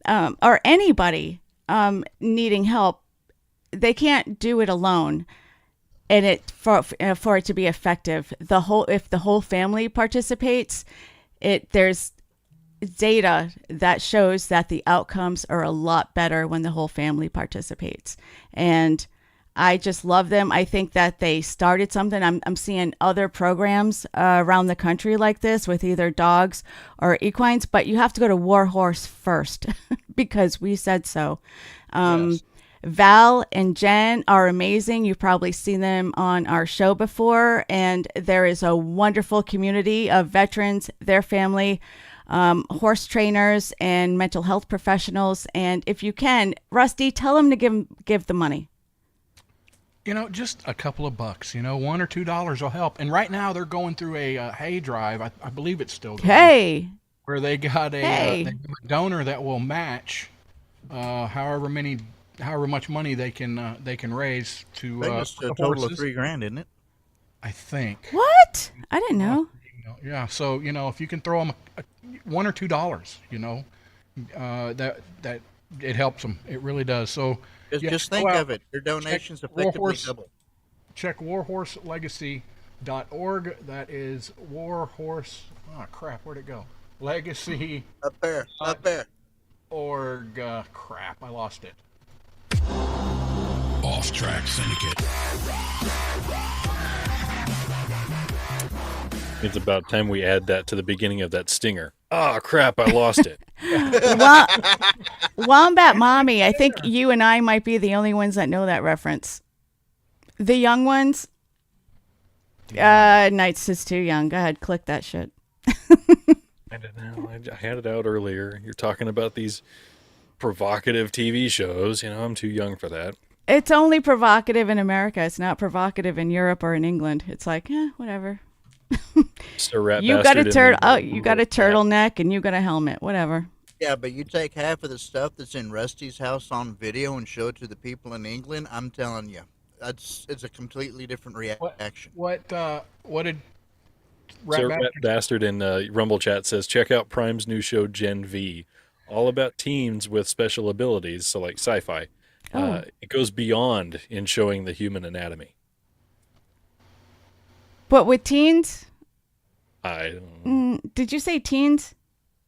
or anybody needing help, they can't do it alone. And for it to be effective, if the whole family participates, there's data that shows that the outcomes are a lot better when the whole family participates. And I just love them. I think that they started something. I'm seeing other programs around the country like this with either dogs or equines, but you have to go to Warhorse first because we said so. Yes. Val and Jen are amazing. You've probably seen them on our show before, and there is a wonderful community of veterans, their family, horse trainers, and mental health professionals. And if you can, Rusty, tell them to give the money. Just a couple of bucks. $1 or $2 will help. And right now they're going through a hay drive. I believe it's still going. Hey, Where they got Hey. they have a donor that will match however much money they can raise to I think it's a the total of horses. $3,000, isn't it? I think. what? I didn't know. Yeah. So if you can throw them $1 or $2, that it helps them. It really does. So Just go think out, of it. Your donations check effectively Warhorse. double. Check warhorselegacy.org. That is Warhorse. Oh crap! Where'd it go? Legacy.org. Up there. Crap! I lost it. Off Track Syndicate. It's about time we add that to the beginning of that stinger. Oh, crap, I lost it. Wombat Mommy, I think you and I might be the only ones that know that reference. The young ones? Knights is too young. Go ahead, click that shit. I don't know. I had it out earlier. You're talking about these provocative TV shows. I'm too young for that. It's only provocative in America. It's not provocative in Europe or in England. It's like, whatever. Sir Rat You got a Bastard turtle. in the- You got a turtleneck, and you got a helmet. Whatever. Yeah, but you take half of the stuff that's in Rusty's house on video and show it to the people in England, I'm telling you, it's a completely different reaction. What did Sir Rat Rat Bastard in Rumble Chat says, check out Prime's new show, Gen V. All about teens with special abilities, so like sci-fi. Oh. It goes beyond in showing the human anatomy. But with teens, I don't did you say teens?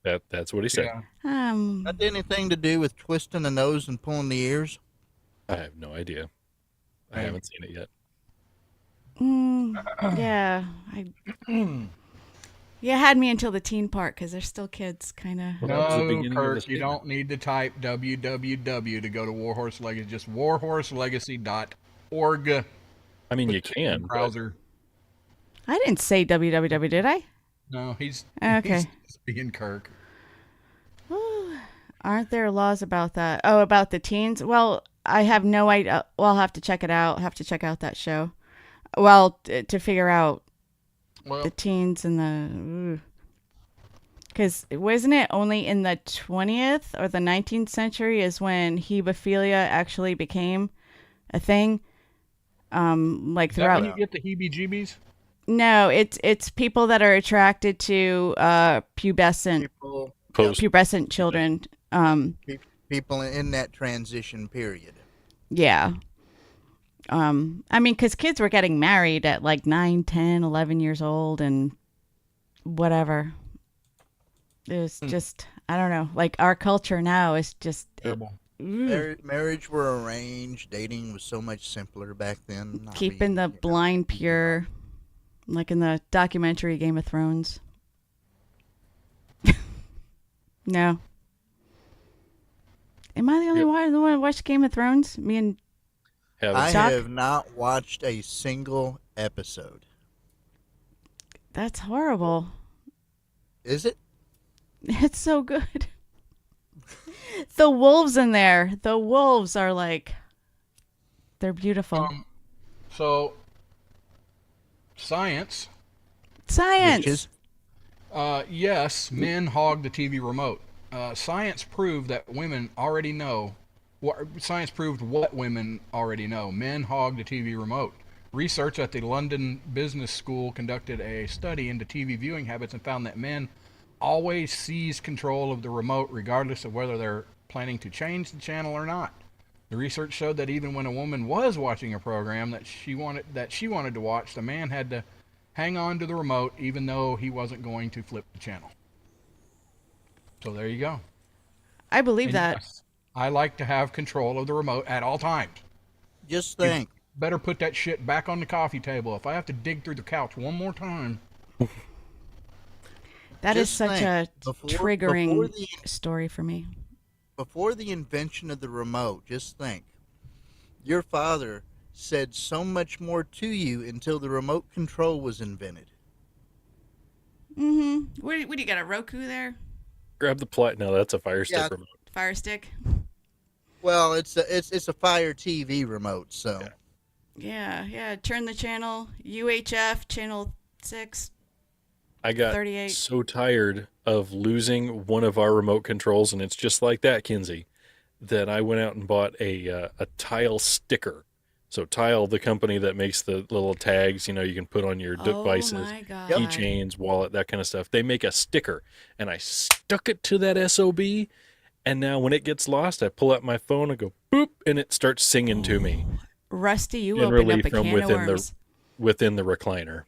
That's what he said. Yeah. Not anything to do with twisting the nose and pulling the ears. I have no idea. I haven't seen it yet. Yeah. You had me until the teen part because they're still kids, kind of. Well, that was the No, beginning of the Kirk, you statement. don't need to type www to go to Warhorse Legacy. Just warhorselegacy.org I mean, you can. but browser. I didn't say www, did I? No, he's Okay. he's being Kirk. Aren't there laws about that? Oh, about the teens? Well, I have no idea. Well, I'll have to check it out. I'll have to check out that show. Well, to figure out Well, the teens and the... Because wasn't it only in the 20th or the 19th century is when hebephilia actually became a thing? Like is that when throughout... you get the heebie-jeebies? No, it's people that are attracted to pubescent People children. people in that transition period. Yeah. I mean, because kids were getting married at like 9, 10, 11 years old and whatever. It was just, I don't know. Like our culture now is just... Terrible. Marriage were arranged. Dating was so much simpler back then. keeping the blind pure, like in the documentary Game of Thrones. No. Am I the only one who watched Game of Thrones? Me and I Chuck? have not watched a single episode. that's horrible. Is it? It's so good. The wolves in there. The wolves are like, they're beautiful. So, science. Science. Witches? Yes, men hog the TV remote. Science proved that women already know Science proved what women already know. Men hog the TV remote. Research at the London Business School conducted a study into TV viewing habits and found that men always seize control of the remote regardless of whether they're planning to change the channel or not. The research showed that even when a woman was watching a program that she wanted to watch, the man had to hang on to the remote even though he wasn't going to flip the channel. So there you go. I believe And that. yes, I like to have control of the remote at all times. Just think. Better put that shit back on the coffee table. If I have to dig through the couch one more time. That is Just such think, a triggering story for me. Before the invention of the remote, just think. Your father said so much more to you until the remote control was invented. Mm-hmm. What do you got, a Roku there? Grab the plot. No, that's a Fire Stick Yeah. remote. Fire Stick? Well, it's a Fire TV remote, so. Yeah. Turn the channel. UHF, channel 6. I got 38. so tired of losing one of our remote controls, and it's just like that, Kinsey, that I went out and bought a Tile sticker. So Tile, the company that makes the little tags, you can put on your devices, Oh my God. keychains, wallet, that kind of stuff. They make a sticker, and I stuck it to that SOB, and now when it gets lost, I pull out my phone and go boop, and it starts singing to me Rusty, you in opened up relief a from can of worms. within the recliner.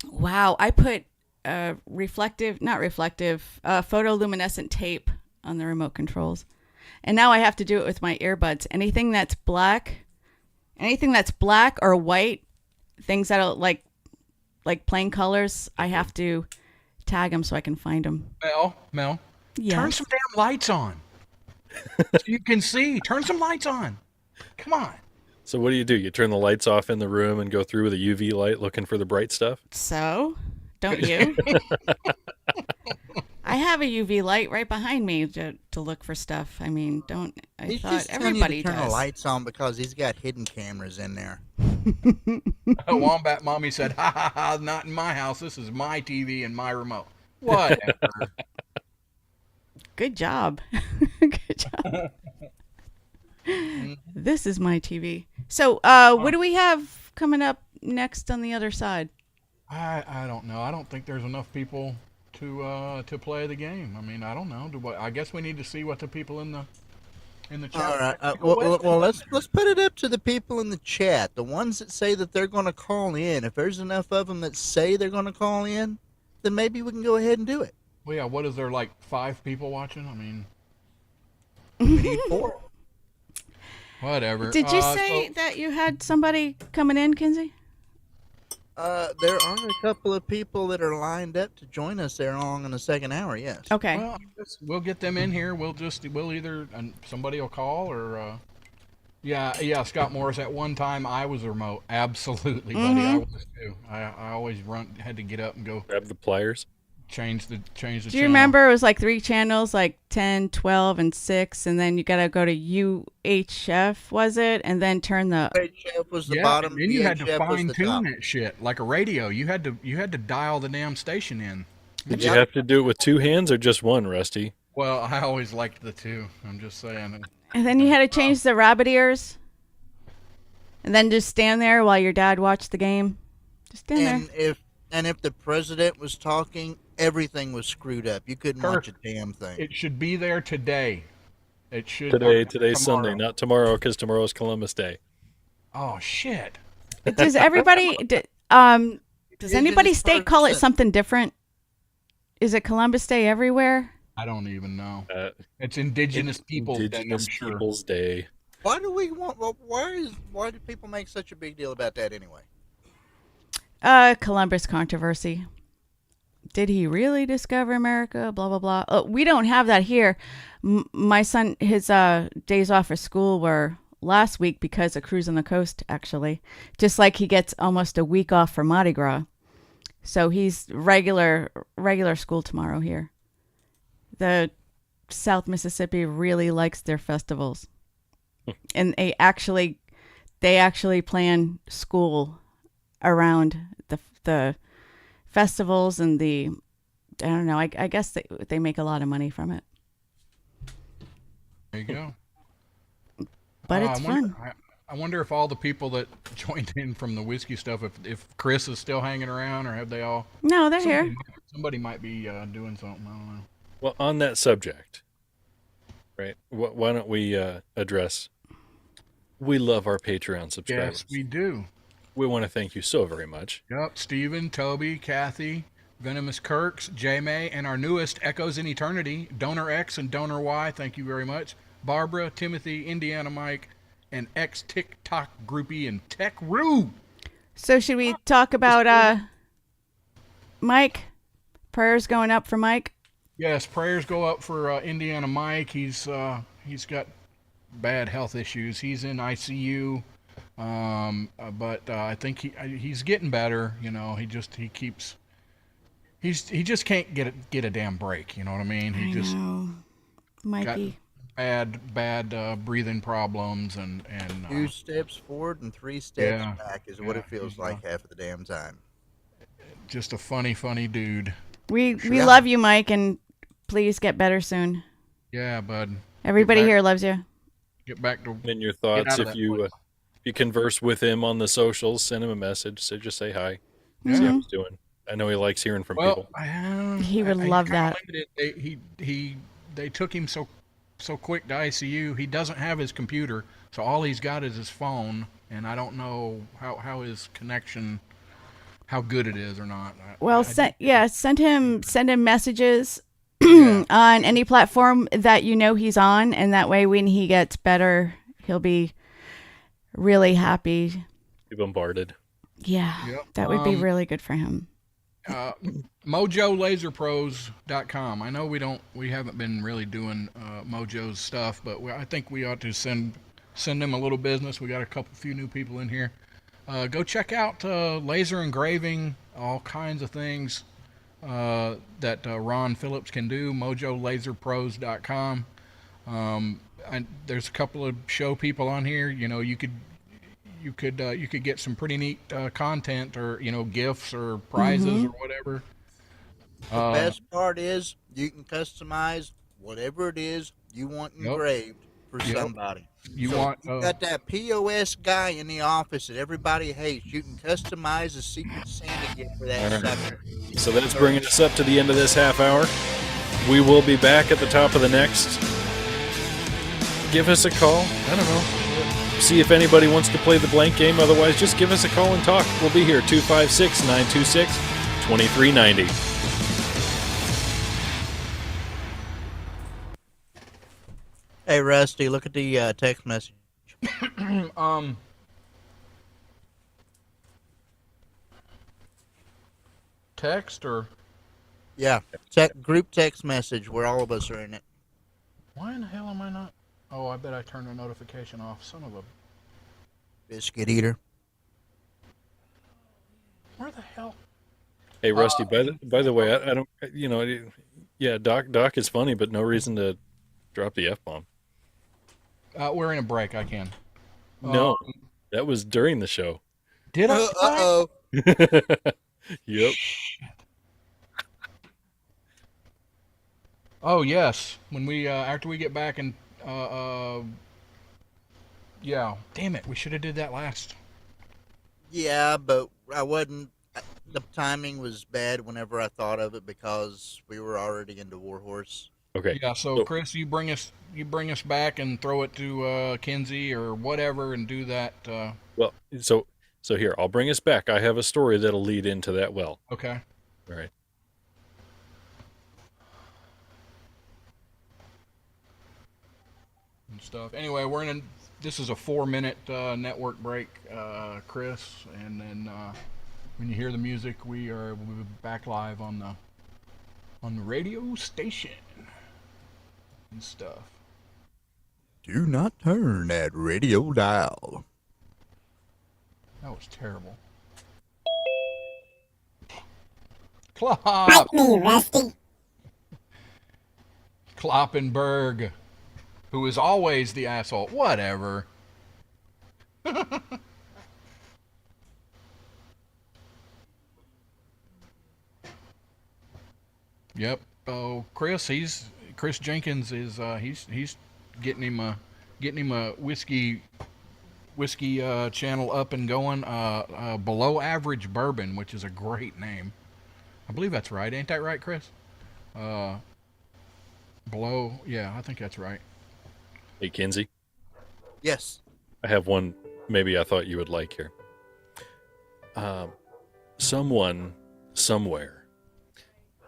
Wow, I put photoluminescent tape on the remote controls. And now I have to do it with my earbuds. Anything that's black or white, things that are like plain colors, I have to tag them so I can find them. Mel, Yes. turn some damn lights on. So you can see. Turn some lights on. Come on. So what do? You turn the lights off in the room and go through with a UV light looking for the bright stuff? So, don't you? I have a UV light right behind me to look for stuff. I mean, He's thought just telling everybody you to turn does. the lights on because he's got hidden cameras in there. Wombat Mommy said, ha ha ha, not in my house. This is my TV and my remote. Whatever. Good job. Good job. This is my TV. So, what do we have coming up next on the other side? I don't know. I don't think there's enough people to play the game. I mean, I don't know. I guess we need to see what the people in the chat. All right. Well, let's put it up to the people in the chat. The ones that say that they're going to call in. If there's enough of them that say they're going to call in, then maybe we can go ahead and do it. Well, yeah. What is there, like 5 people watching? I mean, We need 4. whatever. Did you say that you had somebody coming in, Kinsey? There are a couple of people that are lined up to join us there along in the second hour. Yes. Okay. Well, I guess we'll get them in here. We'll either somebody will call or yeah. Scott Morris. At one time, I was remote. Absolutely, buddy. I was too. I always had to get up and go Grab the pliers. change the Do you channel. remember it was like 3 channels, like 10, 12, and 6, and then you got to go to UHF, was it? And then turn the... UHF was the Yeah, bottom. and then you had to UHF was fine the top. tune that shit like a radio. You had to dial the damn station in. Did you have to do it with 2 hands or just one, Rusty? Well, I always liked the 2. I'm just saying. And then you had to change the rabbit ears. And then just stand there while your dad watched the game. Just stand there. And if the president was talking, everything was screwed up. You couldn't watch a damn thing. It should be there today. It should. Today's tomorrow. Sunday, not tomorrow, because tomorrow's Columbus Day. Oh shit. Does everybody... does anybody state call it something different? Is it Columbus Day everywhere? I don't even know. It's Indigenous Peoples Day, I'm Indigenous sure. Peoples Day. Why do we want? Well, why do people make such a big deal about that anyway? Columbus controversy. Did he really discover America? Blah, blah, blah. We don't have that here. My son, his days off of school were last week because of Cruising the Coast, actually. Just like he gets almost a week off for Mardi Gras. So he's regular school tomorrow here. The South Mississippi really likes their festivals. And they actually plan school around the festivals and the, I don't know, I guess they make a lot of money from it. There you go. but it's fun. I wonder if all the people that joined in from the whiskey stuff, if Chris is still hanging around, or have they all? No, they're here. Somebody might be doing something. I don't know. Well, on that subject, right? Why don't we address? We love our Patreon subscribers. Yes, we do. We want to thank you so very much. Yep, Stephen, Toby, Kathy, Venomous Kirks, J May, and our newest Echoes in Eternity, Donor X and Donor Y. Thank you very much. Barbara, Timothy, Indiana Mike, and ex TikTok groupie and Tech Roo. So should we talk about Mike? Prayers going up for Mike. Yes, prayers go up for Indiana Mike. He's got bad health issues. He's in ICU, but I think he's getting better. You know, he just can't get a damn break. You know what I mean? He just Mikey. got bad breathing problems and 2 steps forward and 3 steps Yeah. back is what it feels like half of the damn time. just a funny dude. We love you, Mike, and please get better soon. Yeah, bud. Everybody here loves you. Get back to In your Get thoughts, out of if that you place. if you converse with him on the socials, send him a message. So just say hi. See Mm-hmm. how he's doing. I know he likes hearing from well. people. He would love kinda that. limited. They took him so quick to ICU. He doesn't have his computer, so all he's got is his phone, and I don't know how his connection, how good it is or not. Well, send him messages Yeah. on any platform that you know he's on, and that way when he gets better, he'll be really happy. Be bombarded. Yeah, Yep. that would be really good for him. MojoLaserPros.com. I know we haven't been really doing Mojo's stuff, but I think we ought to send them a little business. We got a few new people in here. Go check out laser engraving, all kinds of things that Ron Phillips can do. MojoLaserPros.com. And there's a couple of show people on here. You know, you could get some pretty neat content, or gifts or prizes or whatever. The best part is you can customize whatever it is you want Yep. engraved for Yep. somebody. You So want you got that POS guy in the office that everybody hates. You can customize a Secret Santa gift for that All right. sucker. So that's bringing us up to the end of this half hour. We will be back at the top of the next. Give us a call. I don't know. See if anybody wants to play the blank game. Otherwise, just give us a call and talk. We'll be here, 256-926-2390. Hey, Rusty, look at the text message. text or Yeah, group text message where all of us are in it. why in the hell am I not? Oh, I bet I turned the notification off. Son of a. Biscuit eater. Where the hell? Hey, Rusty, by the way, I don't, yeah, Doc is funny, but no reason to drop the F-bomb. We're in a break. I can. No, that was during the show. Did I? Uh-oh. Yep. Oh yes. When we after we get back and yeah. Damn it. We should have did that last. Yeah, but I wasn't. The timing was bad whenever I thought of it because we were already into Warhorse. Okay. Yeah. So Chris, you bring us back and throw it to Kinsey or whatever and do that. Well, so here, I'll bring us back. I have a story that'll lead into that well. Okay. All right. And stuff. Anyway, this is a 4-minute network break, Chris, and then when you hear the music, we'll be back live on the radio station and stuff. Do not turn that radio dial. That was terrible. Klop! Me, Rusty. Kloppenberg, who is always the asshole. Whatever. Yep. Oh, Chris Jenkins is he's getting him getting him a whiskey channel up and going. Below Average Bourbon, which is a great name. I believe that's right. Ain't that right, Chris? Yeah, I think that's right. Hey, Kinsey, Yes. I have one maybe I thought you would like here. Someone, somewhere,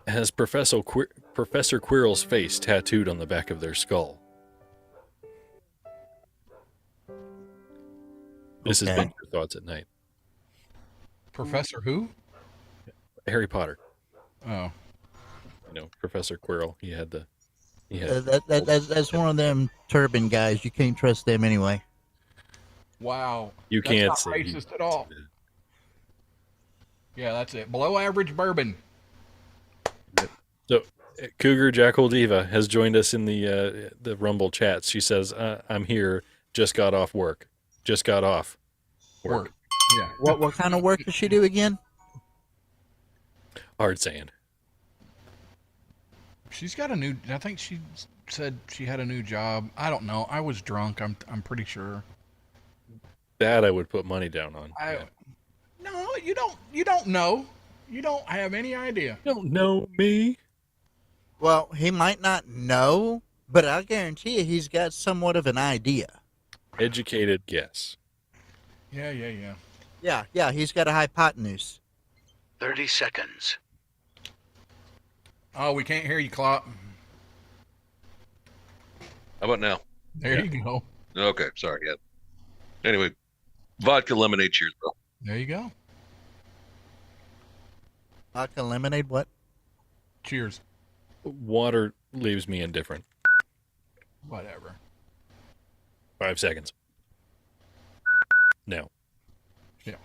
has Professor Quirrell's face tattooed on the back of their skull. This has been your thoughts at night. Professor who? Harry Potter. Oh. You know, Professor Quirrell. He had the. That's one of them turban guys. You can't trust them anyway. Wow. You That's can't not say racist at all. Yeah, that's it. Below Average Bourbon. So, Cougar Jackal Diva has joined us in the Rumble chats. She says, "I'm here. Just got off work. Just got off work. Yeah. What kind of work does she do again? Hard sand. She's got a new. I think she said she had a new job. I don't know. I was drunk. I'm pretty sure. That I would put money down on. Yeah. No, you don't. You don't know. You don't have any idea. You don't know me. Well, he might not know, but I guarantee you he's got somewhat of an idea. Educated guess. Yeah. Yeah, he's got a hypotenuse. 30 seconds. Oh, we can't hear you, Clop. How about now? There you go. Okay, sorry. Yeah. Anyway, vodka lemonade cheers, bro. There you go. Vodka lemonade, what? Cheers. Water leaves me indifferent. Whatever. 5 seconds. No. Yeah.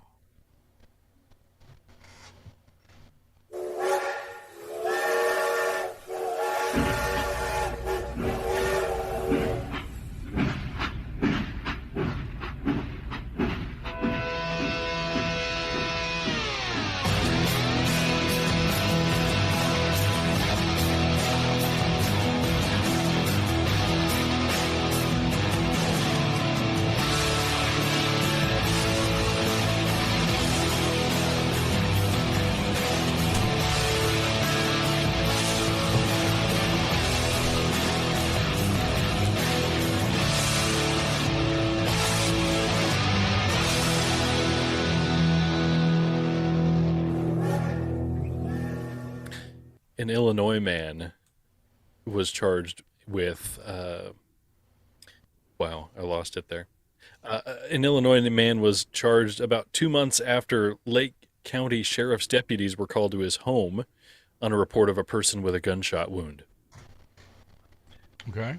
An Illinois man was charged with wow, I lost it there. An Illinois man was charged about 2 months after Lake County Sheriff's deputies were called to his home on a report of a person with a gunshot wound. Okay.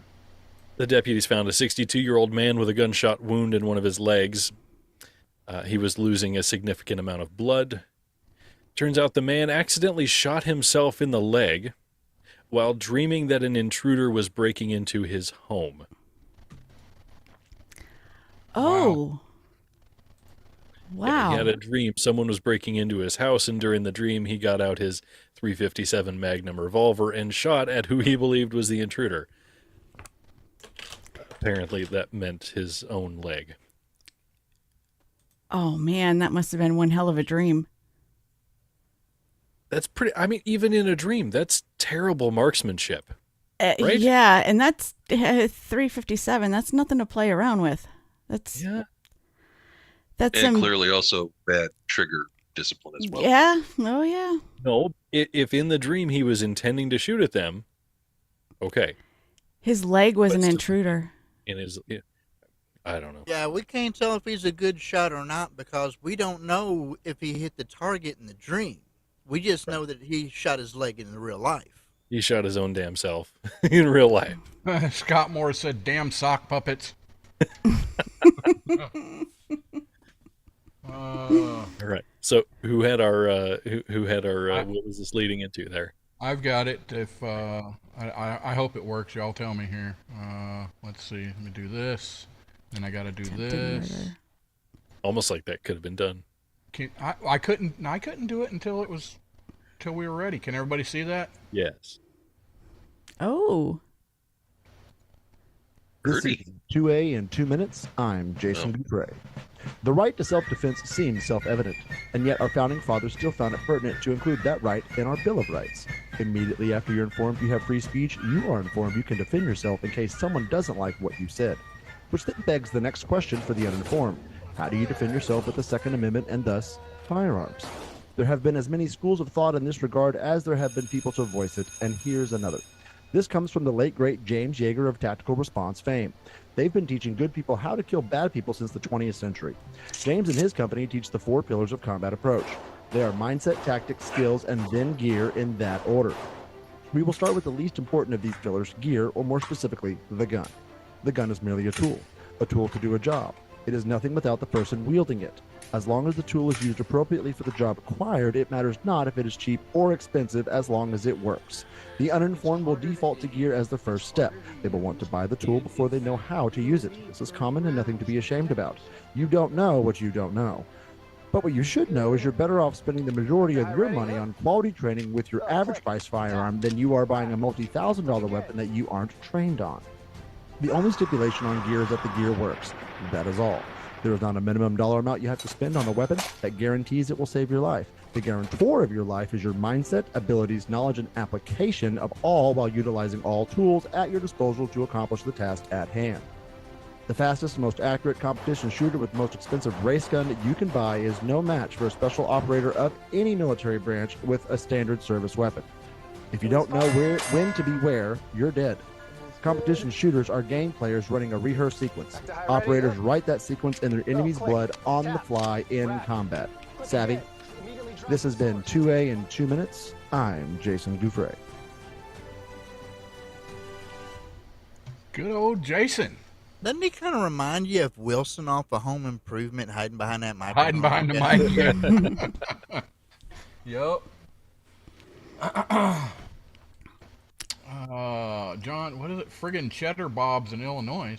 The deputies found a 62-year-old man with a gunshot wound in one of his legs. He was losing a significant amount of blood. Turns out the man accidentally shot himself in the leg while dreaming that an intruder was breaking into his home. Oh. Wow. He had a dream someone was breaking into his house, and during the dream he got out his .357 Magnum revolver and shot at who he believed was the intruder. Apparently that meant his own leg. Oh, man, that must have been one hell of a dream. That's pretty, I mean, even in a dream, that's terrible marksmanship. Right? Yeah, and that's 357. That's nothing to play around with. That's Yeah. That's And some clearly also bad trigger discipline as well. Yeah. Oh yeah. No, if in the dream he was intending to shoot at them, okay. His leg was But an still- intruder. In his, I don't know. Yeah, we can't tell if he's a good shot or not because we don't know if he hit the target in the dream. We just know that he shot his leg in real life. He shot his own damn self in real life. Scott Morris said, "Damn sock puppets." All right. So who had our what was this leading into there? I've got it. If I hope it works. Y'all tell me here. Let's see. Let me do this. Then I got to do Attempted this. murder. Almost like that could have been done. I couldn't do it until we were ready. Can everybody see that? Yes. Oh. This Birdie. is 2A in 2 minutes. I'm Jason Dupre. The right to self-defense seems self-evident, and yet our founding fathers still found it pertinent to include that right in our Bill of Rights. Immediately after you're informed you have free speech, you are informed you can defend yourself in case someone doesn't like what you said. Which then begs the next question for the uninformed. How do you defend yourself with the Second Amendment and thus firearms? There have been as many schools of thought in this regard as there have been people to voice it, and here's another. This comes from the late, great James Yeager of Tactical Response fame. They've been teaching good people how to kill bad people since the 20th century. James and his company teach the 4 pillars of combat approach. They are mindset, tactics, skills, and then gear in that order. We will start with the least important of these pillars, gear, or more specifically, the gun. The gun is merely a tool to do a job. It is nothing without the person wielding it. As long as the tool is used appropriately for the job required, it matters not if it is cheap or expensive as long as it works. The uninformed will default to gear as the first step. They will want to buy the tool before they know how to use it. This is common and nothing to be ashamed about. You don't know what you don't know. But what you should know is you're better off spending the majority of your money on quality training with your average price firearm than you are buying a multi-$1,000 weapon that you aren't trained on. The only stipulation on gear is that the gear works. That is all. There is not a minimum dollar amount you have to spend on a weapon that guarantees it will save your life. The guarantor of your life is your mindset, abilities, knowledge, and application of all while utilizing all tools at your disposal to accomplish the task at hand. The fastest, most accurate competition shooter with the most expensive race gun that you can buy is no match for a special operator of any military branch with a standard service weapon. If you don't know when to be where, you're dead. Competition shooters are game players running a rehearsed sequence. Operators write that sequence in their enemy's blood on the fly in combat. Savvy? This has been 2A in 2 minutes. I'm Jason Dufresne. Good old Jason. Doesn't he kind of remind you of Wilson off of Home Improvement, hiding behind that microphone? Hiding behind the mic. Yup. John, what is it? Friggin' Cheddar Bob's in Illinois.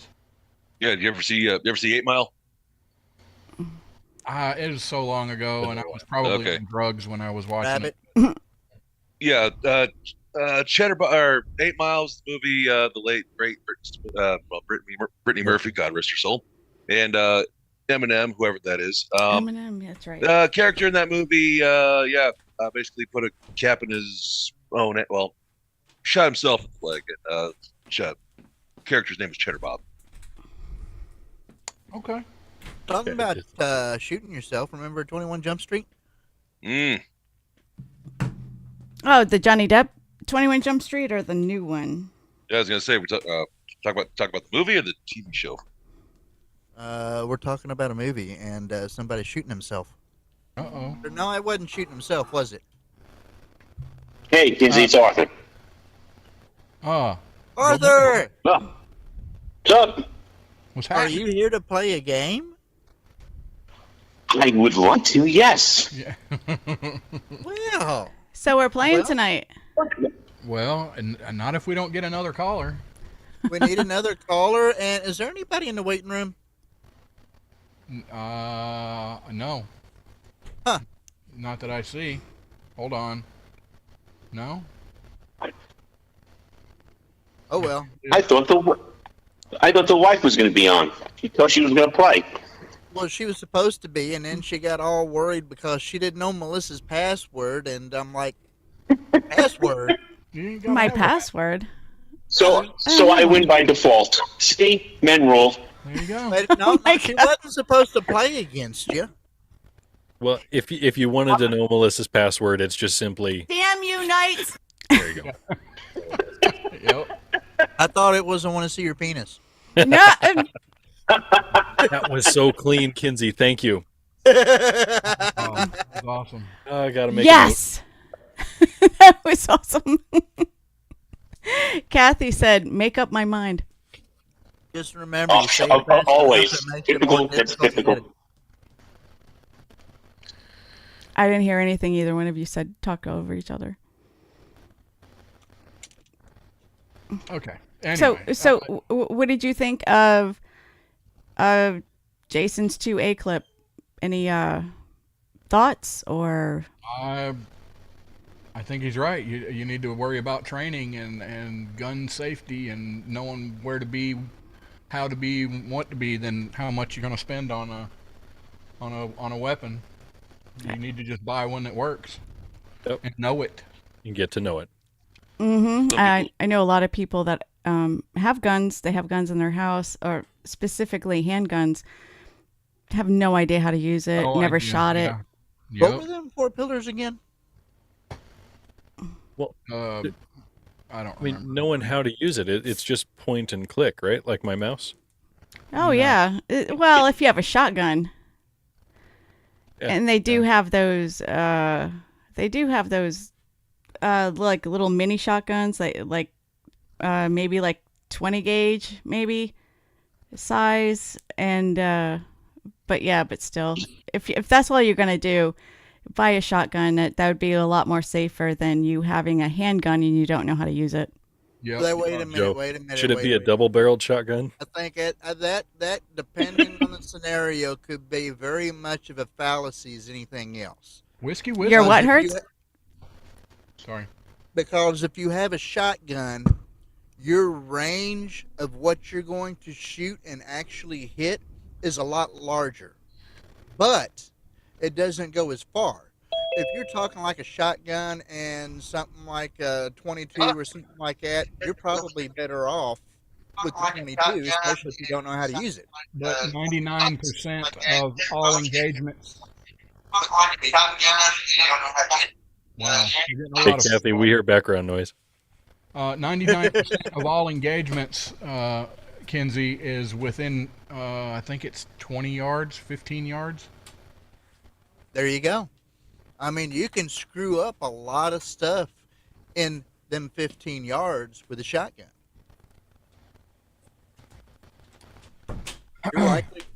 Yeah, did you ever see 8 Mile? It was so long ago, and I was probably on drugs when I was watching Rabbit. Yeah, Cheddar or 8 Miles, the movie, the late great Brittany Murphy, God rest her soul, and Eminem, whoever that is. Eminem, that's right. Character in that movie, basically put a cap in his own. Well, shot himself in the leg. Character's name is Cheddar Bob. Okay. Talking about shooting yourself, remember 21 Jump Street? Oh, the Johnny Depp 21 Jump Street or the new one? Yeah, I was gonna say we talk about the movie or the TV show. We're talking about a movie and somebody shooting himself. Uh-oh. No, it wasn't shooting himself, was it? Hey, Kinsey, it's Arthur. Arthur! What's up? What's Are happening? you here to play a game? I would like to, yes. Yeah. Well. So we're playing tonight. Well, and not if we don't get another caller. We need another caller. And is there anybody in the waiting room? No. Huh. Not that I see. Hold on. No? Oh, well. I thought the wife was going to be on. She thought she was going to play. Well, she was supposed to be, and then she got all worried because she didn't know Melissa's password, and I'm like, password? My password. So I win by default. See, men rule. There you go. But no, she wasn't supposed to play against you. Well, if you wanted to know Melissa's password, it's just simply Damn you, Knights! there you go. Yep. I thought it was I want to see your penis. No, That was so clean, Kinsey. Thank you. That was awesome. I gotta make yes, that was awesome. Kathy said, "Make up my mind." Just remember, you say your password always. doesn't make it Typical, more that's difficult to get typical. it. I didn't hear anything either one of you said. Talk over each other. Okay. Anyway, So what did you think of Jason's 2A clip? Any thoughts or? I think he's right. You need to worry about training and gun safety and knowing where to be how to be, what to be, than how much you're going to spend on a weapon. You need to just buy one that works and know it. You get to know it. Mm-hmm. I know a lot of people that have guns. They have guns in their house, or specifically handguns. Have no idea how to use it. Never shot it. What were them 4 pillars again? Well, I don't. I mean, knowing how to use it, it's just point and click, right? Like my mouse. Oh yeah. Well, if you have a shotgun, and they do have those. Like little mini shotguns, like maybe like 20 gauge, maybe size, and but still, if that's all you're gonna do, buy a shotgun. That would be a lot more safer than you having a handgun and you don't know how to use it. Yeah. Wait a minute. Should it be a double-barreled shotgun? I think that depending on the scenario could be very much of a fallacy as anything else. Whiskey Wisdom. Your what hurts? Sorry. Because if you have a shotgun, your range of what you're going to shoot and actually hit is a lot larger. But it doesn't go as far. If you're talking like a shotgun and something like a 22 or something like that, you're probably better off with the 22, especially if you don't know how to use it. But 99% of all engagements. Wow. Hey, Kathy, we hear background noise. 99% of all engagements, Kinsey, is within, I think it's 20 yards, 15 yards. There you go. I mean, you can screw up a lot of stuff in them 15 yards with a shotgun.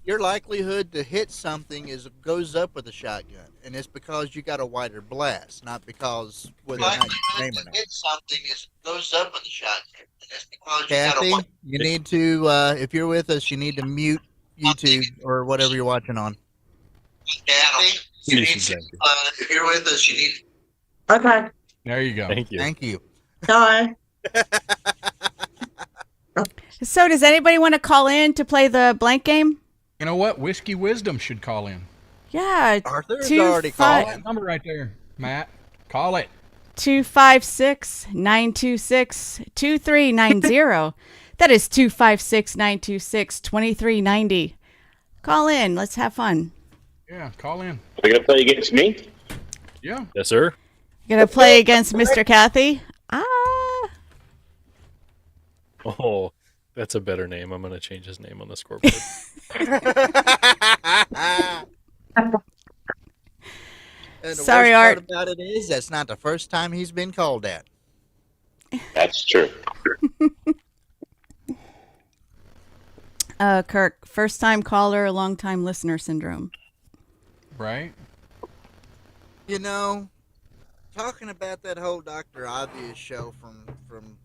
Your likelihood to hit something goes up with a shotgun, and it's because you got a wider blast, not because whether or not you aim or not. Hit something goes up with a shotgun, and it's because Kathy, you need to, if you're with us, you need to mute YouTube or whatever you're watching on. Kathy, if you're with us, you need. Okay. There you go. Thank you. Thank you. Bye. So, does anybody want to call in to play the blank game? You know what? Whiskey Wisdom should call in. Yeah. Arthur's already called. That number right there, Matt. Call it. 256-926-2390. That is 256-926-2390. Call in. Let's have fun. Yeah, call in. Are you going to play against me? Yeah. Yes, sir. You're going to play against Mr. Kathy? Oh, that's a better name. I'm going to change his name on the scoreboard. And the Sorry, worst Art. part about it is that's not the first time he's been called at. That's true. Kirk, first time caller, long time listener syndrome. Right? You know, talking about that whole Dr. Obvious show from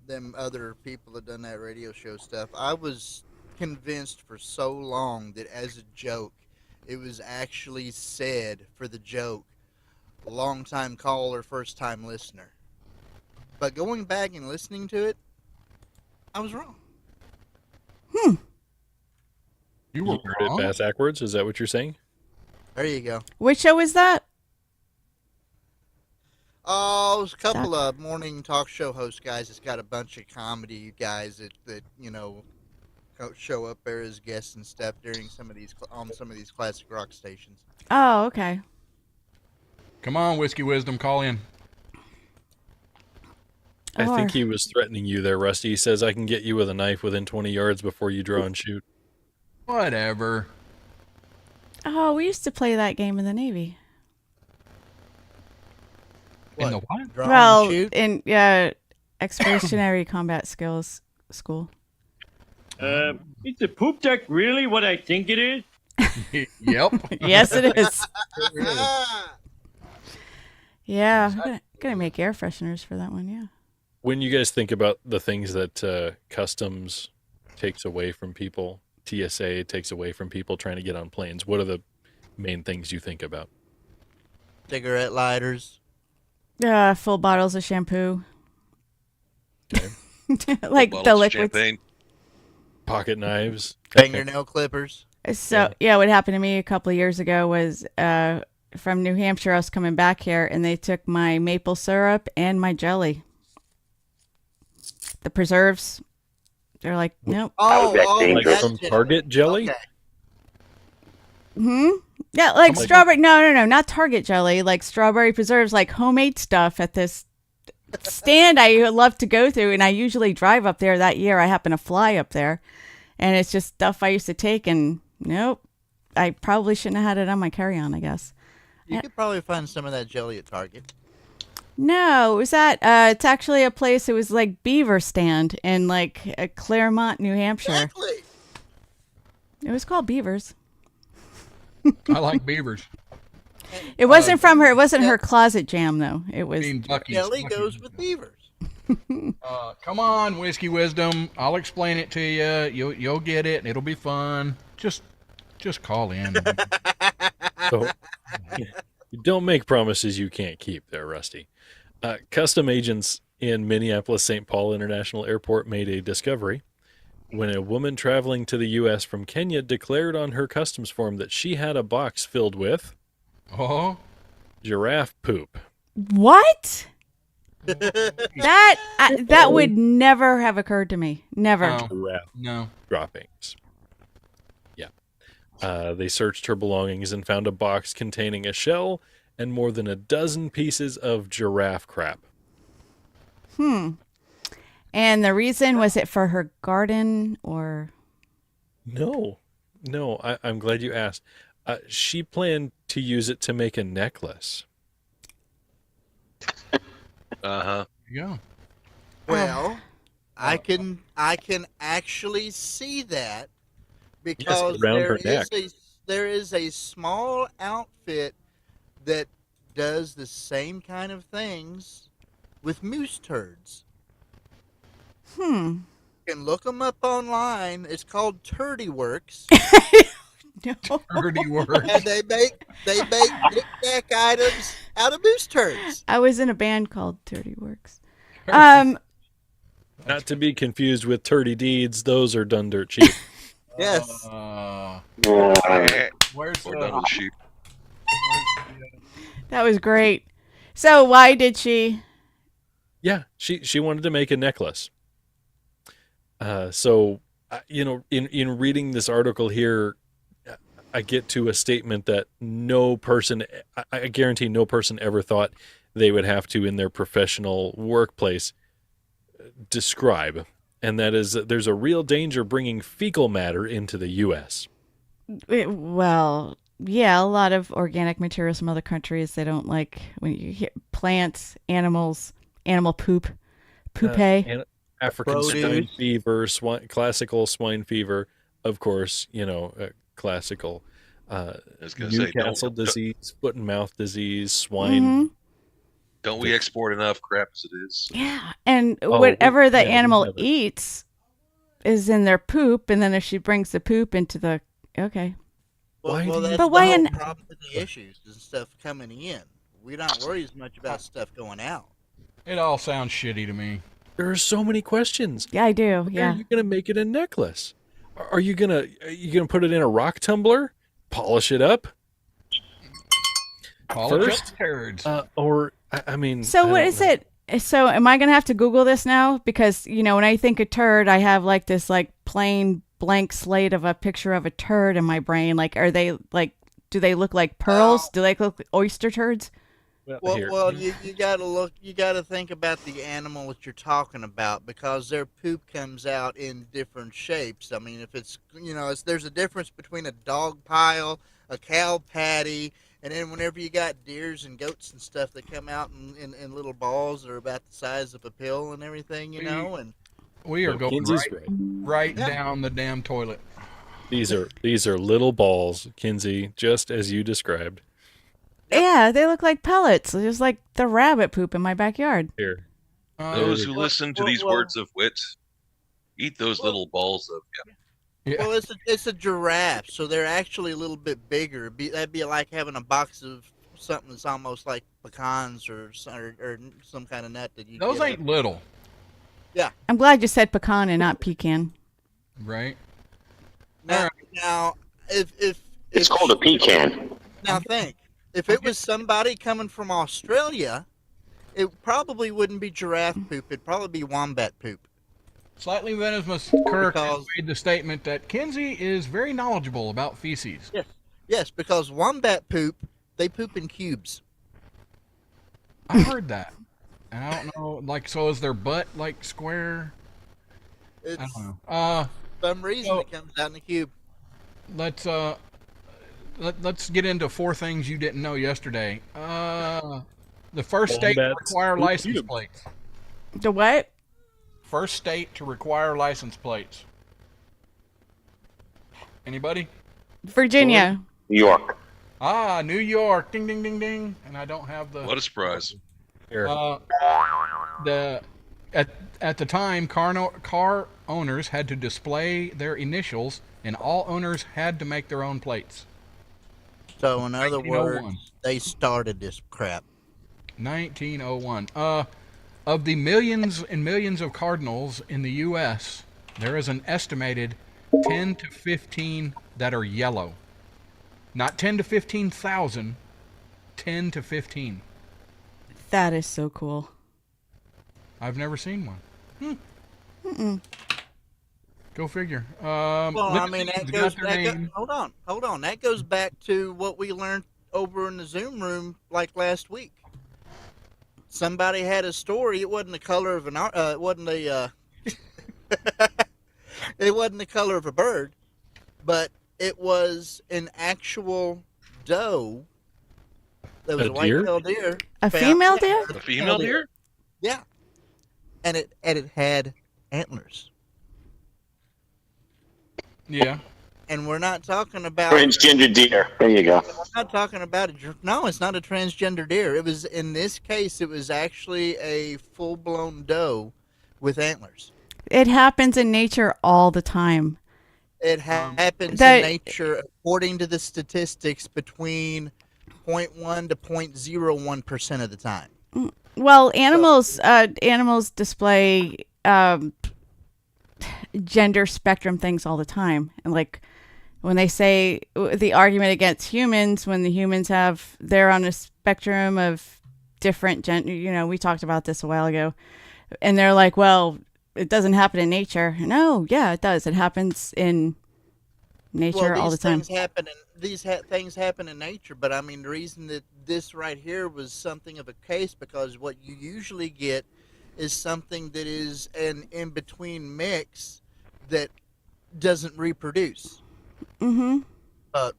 them other people that done that radio show stuff, I was convinced for so long that as a joke, it was actually said for the joke, long time caller, first time listener. But going back and listening to it, I was wrong. You were heard it bass backwards? Is that what you're saying? There you go. Which show is that? Oh, it's a couple of morning talk show host guys. It's got a bunch of comedy guys that you know show up there as guests and stuff during some of these classic rock stations. Oh, okay. Come on, Whiskey Wisdom, call in. I think he was threatening you there, Rusty. He says, I can get you with a knife within 20 yards before you draw and shoot. Whatever. Oh, we used to play that game in the Navy. In the what? Draw Well, and shoot? in expeditionary combat skills school. Is the poop deck really what I think it is? Yep. Yes, it is. Yeah, I'm gonna make air fresheners for that one. Yeah. When you guys think about the things that customs takes away from people, TSA takes away from people trying to get on planes, what are the main things you think about? Cigarette lighters. Full bottles of shampoo. Okay. Like Full the bottles of liquids. champagne. pocket knives. that kind- Fingernail clippers. So yeah, what happened to me a couple of years ago was from New Hampshire. I was coming back here, and they took my maple syrup and my jelly, the preserves. They're like, nope. How's that Like dangerous? from Target jelly? Okay. Yeah, like Like- strawberry. No, not Target jelly. Like strawberry preserves, like homemade stuff at this stand I love to go through, and I usually drive up there. That year, I happen to fly up there, and it's just stuff I used to take. And nope, I probably shouldn't have had it on my carry-on, I guess. You could probably find some of that jelly at Target. No, it was at it's actually a place. It was like Beaver Stand in like Claremont, New Hampshire. Exactly. It was called Beavers. I like beavers. It wasn't from her. It wasn't her closet jam though. It was. Being Buc-ee's. Jelly goes with beavers. Come on, Whiskey Wisdom. I'll explain it to you. You'll get it. It'll be fun. Just call in. So, you don't make promises you can't keep there, Rusty. Custom agents in Minneapolis-St. Paul International Airport made a discovery when a woman traveling to the U.S. from Kenya declared on her customs form that she had a box filled with giraffe poop. What? That would never have occurred to me. Never. Giraffe No. droppings. Yeah. They searched her belongings and found a box containing a shell and more than a dozen pieces of giraffe crap. And the reason, was it for her garden or? No, I'm glad you asked. She planned to use it to make a necklace. Uh-huh. Yeah. Well, I can actually see that because around her neck. there is a small outfit that does the same kind of things with moose turds. You can look them up online. It's called Turdy Works, No. Dirty word. and they make knick-knack items out of moose turds. I was in a band called Dirty Works. Not to be confused with Turdy Deeds. Those are done dirt cheap. Yes. Where's Or done with sheep. That was great. So why did she? Yeah, she wanted to make a necklace. So, in reading this article here, I get to a statement that no person, I guarantee no person ever thought they would have to in their professional workplace describe. And that is that there's a real danger bringing fecal matter into the U.S. Well, yeah, a lot of organic materials from other countries. They don't like when you hear plants, animals, animal poop, poopy. African Produce. swine fever, classical swine fever, of course, classical I was gonna say, Newcastle don't- disease, foot and mouth disease, swine. Don't we export enough crap as it is? Yeah, and Oh, whatever the yeah, we animal never- eats is in their poop, and then if she brings the poop into the Why Well, do that's you- But the why whole in- problem with the issues and stuff coming in. We don't worry as much about stuff going out. It all sounds shitty to me. There are so many questions. Yeah, I do. Are Yeah. you gonna make it a necklace? Are you gonna put it in a rock tumbler, polish it up, Polish First, up turds. or I mean? So I what don't is know. it? So am I gonna have to Google this now? Because when I think of turd, I have like this like plain blank slate of a picture of a turd in my brain. Like, are they like? Do they look like pearls? Do they look like oyster turds? Here. Well, you gotta look. You gotta think about the animal that you're talking about because their poop comes out in different shapes. I mean, if it's there's a difference between a dog pile, a cow patty, and then whenever you got deers and goats and stuff that come out in little balls that are about the size of a pill and everything, and We are No, going Kinsey's right down the damn toilet. These are little balls, Kinsey, just as you described. Yeah, they look like pellets, just like the rabbit poop in my backyard. Here, Those who listen to these words of wit, eat those little balls of well, it's a giraffe, so they're actually a little bit bigger. That'd be like having a box of something that's almost like pecans or some kind of nut that you. Those get ain't little. I'm glad you said pecan and not pecan. Right. Now, if It's called a pecan. now think, if it was somebody coming from Australia, it probably wouldn't be giraffe poop. It'd probably be wombat poop. Slightly Venomous Kirk has made the statement that Kinsey is very knowledgeable about feces. Yes, because wombat poop, they poop in cubes. I heard that. And I don't know, like, so is their butt, like, square? It's, I don't know. For some reason, it comes out in a cube. Let's get into 4 things you didn't know yesterday. The first state to require license plates. The what? First state to require license plates. Anybody? Virginia. New York. Ah, New York. Ding, ding, ding, ding. And I don't have the... What a surprise. At the time, car owners had to display their initials, and all owners had to make their own plates. So, in other 1901. words, they started this crap. 1901. Of the millions and millions of cardinals in the U.S., there is an estimated 10 to 15 that are yellow. Not 10 to 15,000, 10 to 15. That is so cool. I've never seen one. Mm-mm. Go figure. Well, I mean, hold on. That goes back to what we learned over in the Zoom room like last week. Somebody had a story. It wasn't the color of it wasn't a. It wasn't the color of a bird, but it was an actual doe. There was a white-tailed deer. A female deer? A female deer? Yeah, and it had antlers. Yeah. And we're not talking about Transgender deer. There you go. We're not talking about no, it's not a transgender deer. It was, in this case, it was actually a full-blown doe with antlers. It happens in nature all the time. It happens in nature, according to the statistics, between 0.1 to 0.01% of the time. Well, animals display gender spectrum things all the time, and like when they say the argument against humans, when the humans they're on a spectrum of different gender. We talked about this a while ago, and they're like, well, it doesn't happen in nature. No, yeah, it does. It happens in nature all the time. These things happen in nature, but I mean, the reason that this right here was something of a case, because what you usually get is something that is an in-between mix that doesn't reproduce. Mm-hmm. But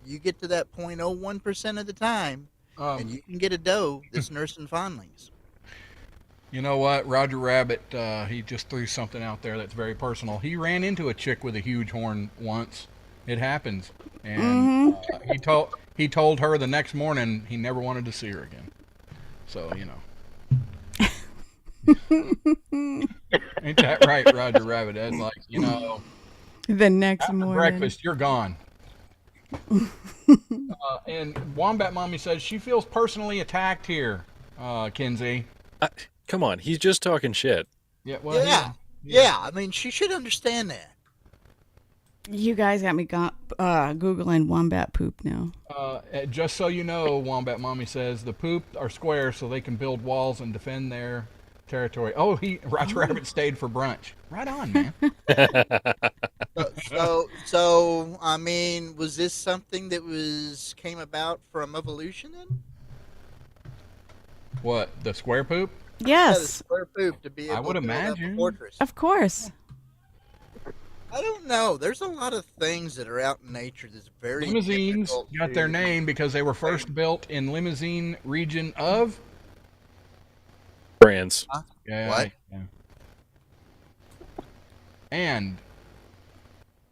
you get to that 0.01% of the time, and you can get a doe that's nursing fondlings. You know what? Roger Rabbit, he just threw something out there that's very personal. He ran into a chick with a huge horn once. It happens. And he told her the next morning he never wanted to see her again. So, Ain't that right, Roger Rabbit? That's like, the next after morning. breakfast, you're gone. And Wombat Mommy says she feels personally attacked here, Kinsey. Come on, he's just talking shit. Yeah, well, yeah. I mean, she should understand that. You guys got me Googling wombat poop now. Just so you know, Wombat Mommy says the poop are square so they can build walls and defend their territory. Oh, Roger Rabbit stayed for brunch. Right on, man. So I mean, was this something that came about from evolution then? What, the square poop? Yes. Yeah, the square poop to be able I would to build up a imagine. fortress. Of course. I don't know. There's a lot of things that are out in nature that's very Limousines difficult got their name because they were first built in Limousine region of France. Yeah. What? Yeah. And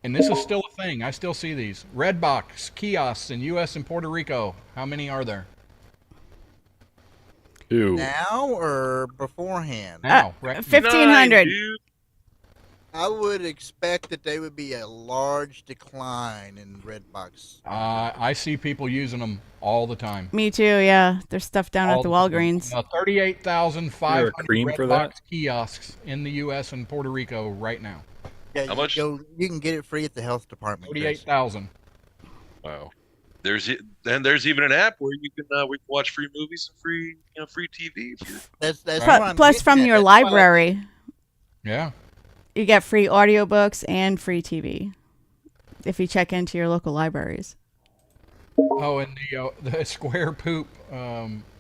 this is still a thing. I still see these Redbox kiosks in U.S. and Puerto Rico. How many are there? 2. Now or beforehand? Now, 1,500. I would expect that they would be a large decline in Redbox. I see people using them all the time. Me too, yeah. There's stuff down at the All Walgreens. 38,500 cream for Redbox that? kiosks in the U.S. and Puerto Rico right now. Yeah, How much? You can get it free at the health department. Chris. 48,000. Wow. There's even an app where we can watch free movies and free TV. If you That's Plus, what I'm plus getting from at. your That's why I- library, Yeah. you get free audiobooks and free TV if you check into your local libraries. Oh, and the square poop.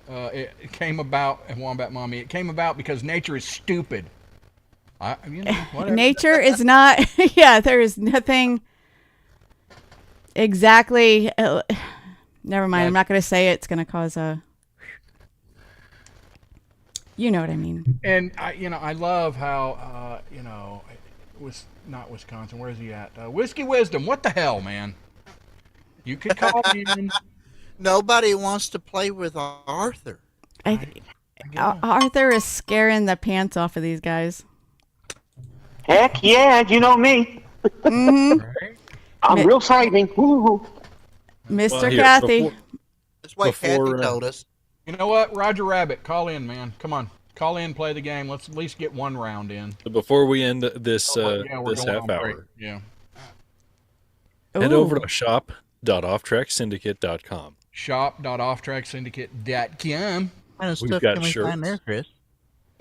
It came about, and Wombat Mommy. It came about because nature is stupid. Whatever. Nature is not. Yeah, there is nothing exactly. Never mind. I'm not going to say it. It's going to cause a. You know what I mean. And I love how it was not Wisconsin. Where is he at? Whiskey Wisdom. What the hell, man? You could call in. Nobody wants to play with Arthur. Arthur is scaring the pants off of these guys. Heck yeah, you know me. I'm real frightening. Woo-hoo. Mr. Kathy. That's why Kathy told us. You know what? Roger Rabbit, call in, man. Come on. Call in, play the game. Let's at least get one round in. So before we end this we're this going half on break. hour, Yeah. head over to shop.offtracksyndicate.com. Shop.offtracksyndicate.com. What kind of We've stuff got can we shirts. find there, Chris?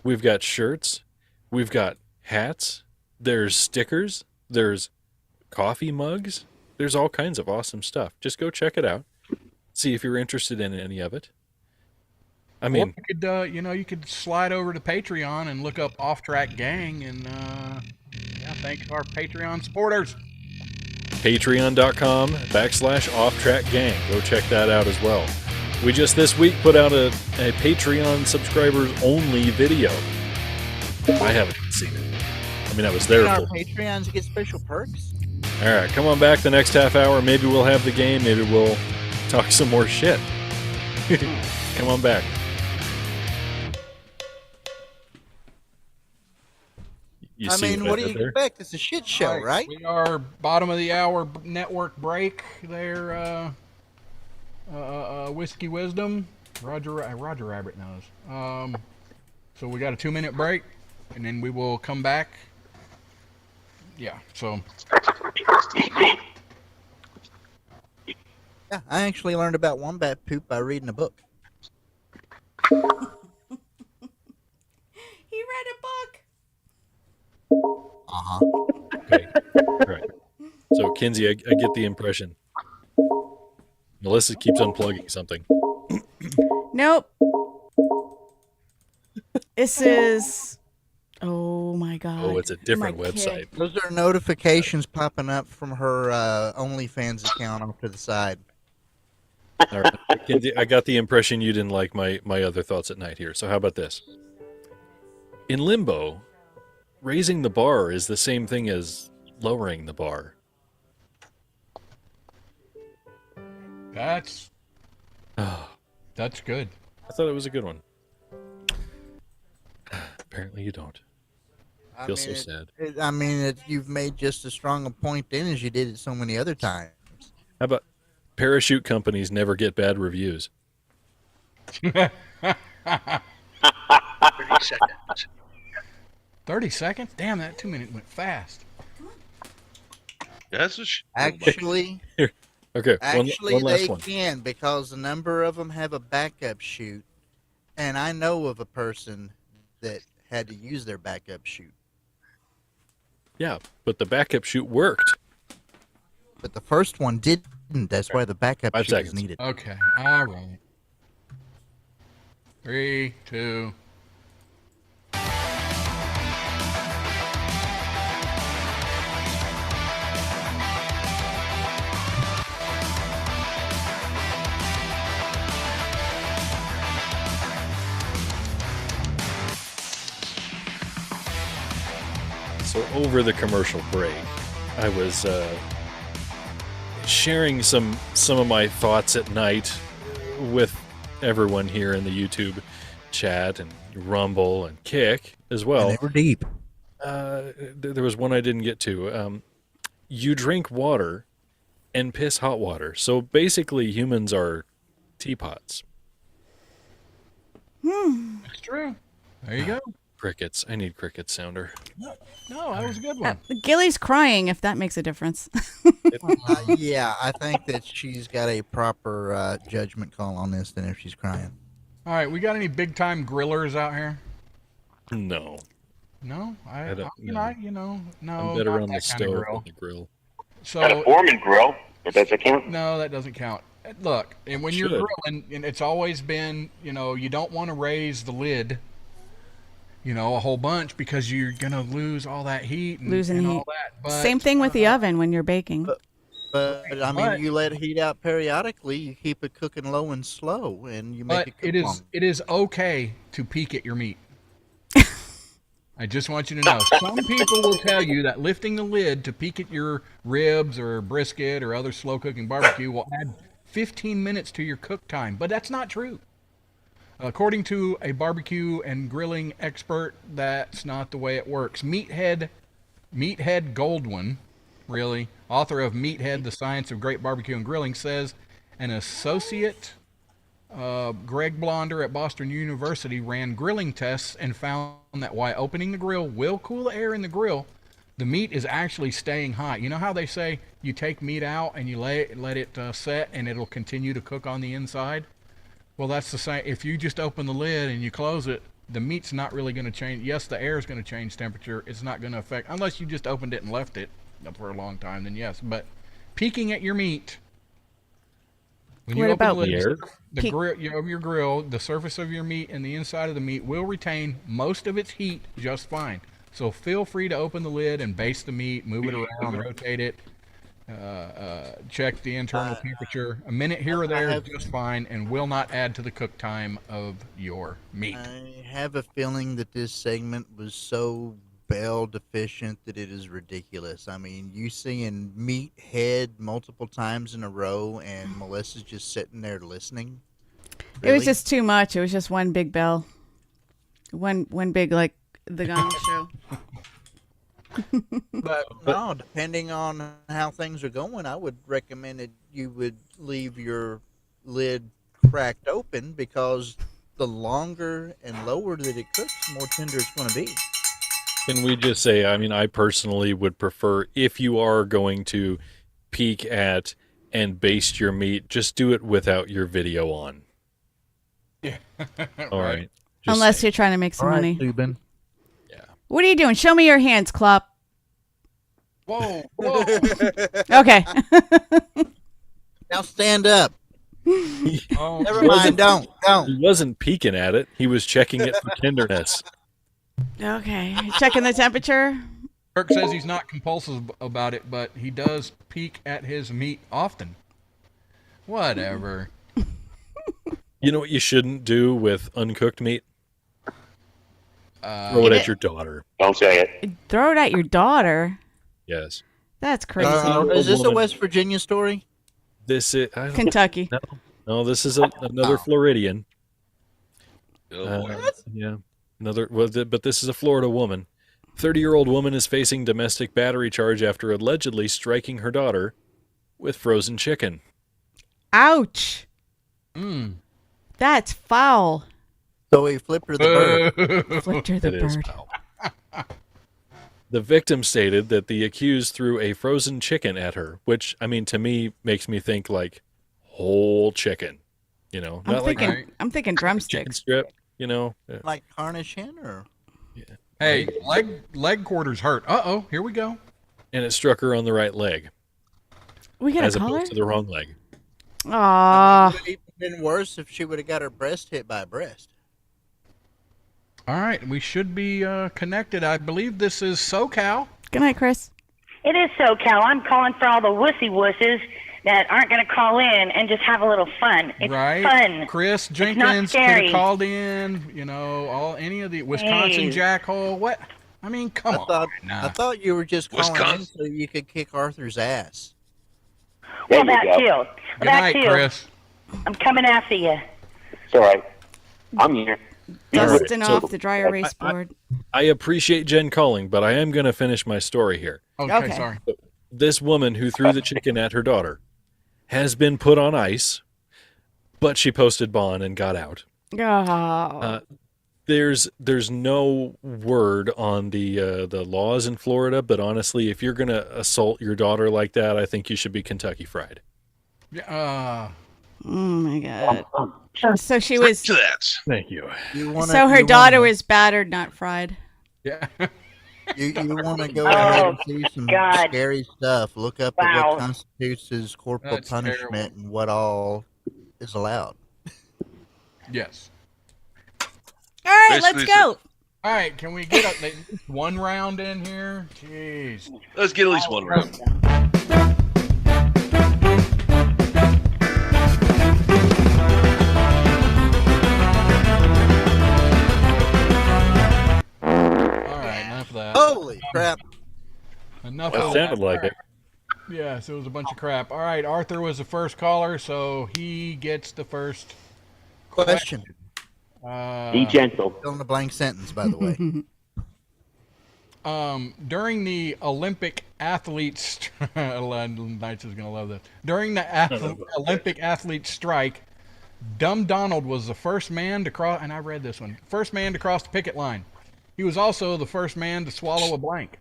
We've got shirts. We've got hats. There's stickers. There's coffee mugs. There's all kinds of awesome stuff. Just go check it out. See if you're interested in any of it. I mean, or you could, you could slide over to Patreon and look up Off Track Gang, and thank our Patreon supporters. Patreon.com/offtrackgang. Go check that out as well. We just this week put out a Patreon subscribers only video. I haven't seen it. I mean, I was there. Our Patreons get special perks. All right, come on back the next half hour. Maybe we'll have the game. Maybe we'll talk some more shit. Come on back. I mean, what do you expect? It's a shit show, right? We are bottom of the hour network break there. Whiskey Wisdom. Roger Rabbit knows. So we got a 2-minute break, and then we will come back. Yeah, so. Yeah, I actually learned about wombat poop by reading a book. He read a book. Okay. Right. So, Kinsey, I get the impression. Melissa keeps unplugging something. Nope. This is. Oh my God. Oh, it's a different website. Those are notifications popping up from her OnlyFans account off to the side. All right. Kinsey, I got the impression you didn't like my other thoughts at night here. So, how about this? In Limbo, raising the bar is the same thing as lowering the bar. That's good. I thought it was a good one. Apparently you don't. I feel so sad. You've made just as strong a point then as you did at so many other times. How about parachute companies never get bad reviews? 30 seconds. 30 seconds? Damn, that 2-minute went fast. That's Actually, okay. Actually, one last they one. can, because a number of them have a backup chute, and I know of a person that had to use their backup chute. Yeah, but the backup chute worked. But the first one didn't. That's why the backup 5 chute seconds. is needed. Okay, all right. 3, 2. So over the commercial break, I was sharing some of my thoughts at night with everyone here in the YouTube chat and Rumble and Kick as well. And they were deep. There was one I didn't get to. You drink water and piss hot water. So basically humans are teapots. That's true. There you go. crickets. I need cricket sounder. No, that was a good one. Gilly's crying, if that makes a difference. Yeah, I think that she's got a proper judgment call on this than if she's crying. All right, we got any big time grillers out here? No. No, No. no. I'm better not on the that kind of stove grill. than the grill. Got a So Foreman grill. Does that count? no, that doesn't count. Look, and when you're Should. grilling, and it's always been, you don't want to raise the lid, a whole bunch because you're gonna lose all that heat and, Losing and heat. all that. But, Same thing with the oven when you're baking. But I mean, you let it heat out periodically. You keep it cooking low and slow, and you make But it cook it is longer. it is okay to peek at your meat. I just want you to know. Some people will tell you that lifting the lid to peek at your ribs or brisket or other slow cooking barbecue will add 15 minutes to your cook time, but that's not true. According to a barbecue and grilling expert, that's not the way it works. Meathead Goldwyn, really, author of Meathead: The Science of Great Barbecue and Grilling, says an associate Greg Blonder at Boston University ran grilling tests and found that while opening the grill will cool the air in the grill, the meat is actually staying hot. You know how they say you take meat out and you let it set and it'll continue to cook on the inside? Well, that's the same. If you just open the lid and you close it, the meat's not really going to change. Yes, the air is going to change temperature. It's not going to affect, unless you just opened it and left it for a long time, then yes. But peeking at your meat, when you What open about the lid, air? the grill of your grill, the surface of your meat and the inside of the meat will retain most of its heat just fine. So feel free to open the lid and baste the meat, move it around, rotate it, check the internal temperature. A minute here or there is just fine and will not add to the cook time of your meat. I have a feeling that this segment was so bell deficient that it is ridiculous. I mean, you seeing Meathead multiple times in a row, and Melissa's just sitting there listening. It was Really? just too much. It was just one big bell. One big, like, the Gong Show. But no, depending on how things are going, I would recommend that you would leave your lid cracked open, because the longer and lower that it cooks, the more tender it's going to be. Can we just say, I mean, I personally would prefer, if you are going to peek at and baste your meat, just do it without your video on. Yeah. All right. Just Unless saying. you're trying to make some All right, money. Dubin. What are you doing? Show me your hands, Klopp. Whoa, whoa. Okay. Now stand up. Oh, Never He mind. wasn't- Don't. He wasn't peeking at it. He was checking it for tenderness. Okay. Checking the temperature. Kirk says he's not compulsive about it, but he does peek at his meat often. Whatever. You know what you shouldn't do with uncooked meat? Throw it at your daughter. Don't say it. Throw it at your daughter. Yes. That's crazy. Is this a woman. West Virginia story? This is I don't- Kentucky. No, this is another Floridian. Oh, boy. Yeah, but this is a Florida woman. 30-year-old woman is facing domestic battery charge after allegedly striking her daughter with frozen chicken. Ouch. That's foul. So he flipped her the bird. Flipped her the It is bird. foul. The victim stated that the accused threw a frozen chicken at her, which, I mean, to me, makes me think like whole chicken. You know, I'm not thinking. like I'm thinking chicken drumsticks. strip. You know, Like Carnish hen, or Hey, leg quarters hurt. Uh-oh, here we go. and it struck her on the right leg We got as a caller. opposed to the wrong leg. Aw. it would have even been worse if she would have got her breast hit by a breast. All right, we should be connected. I believe this is SoCal. Good night, Chris. It is SoCal. I'm calling for all the wussy wusses that aren't going to call in and just have a little fun. It's Right? fun. Chris not Jenkins could scary. have called in, any of the Wisconsin Hey. jackhole. What? I mean, come on. I thought you were just calling in Wisconsin. so you could kick Arthur's ass. Well, that too. Well, Good that night, too. Chris. I'm coming after you. It's all right. I'm here. Dusting so- off the dry erase board. I appreciate Jen calling, but I am going to finish my story here. Okay, sorry. This woman who threw the chicken at her daughter has been put on ice, but she posted bond and got out. Oh. there's no word on the laws in Florida, but honestly, if you're gonna assault your daughter like that, I think you should be Kentucky Fried. Yeah. Oh my god. So she was. To that. Thank you. So her daughter was battered, not fried. Yeah. You want to go ahead and see some God. scary stuff. Look up at Wow. what constitutes as corporal That's punishment terrible. and what all is allowed. Yes. All right, Basically, let's go. All right, can we get at least one round in here? Jeez. Let's get at least one round. All right, enough of that. Holy crap. Enough That of sounded that. like it. Yes, it was a bunch of crap. All right, Arthur was the first caller, so he gets the first Question. Be gentle. Fill in a blank sentence, by the way. During the Olympic athletes, Knights is gonna love this. During the Olympic athletes strike, Dumb Donald was the first man to cross, and I read this one. First man to cross the picket line. He was also the first man to swallow a blank.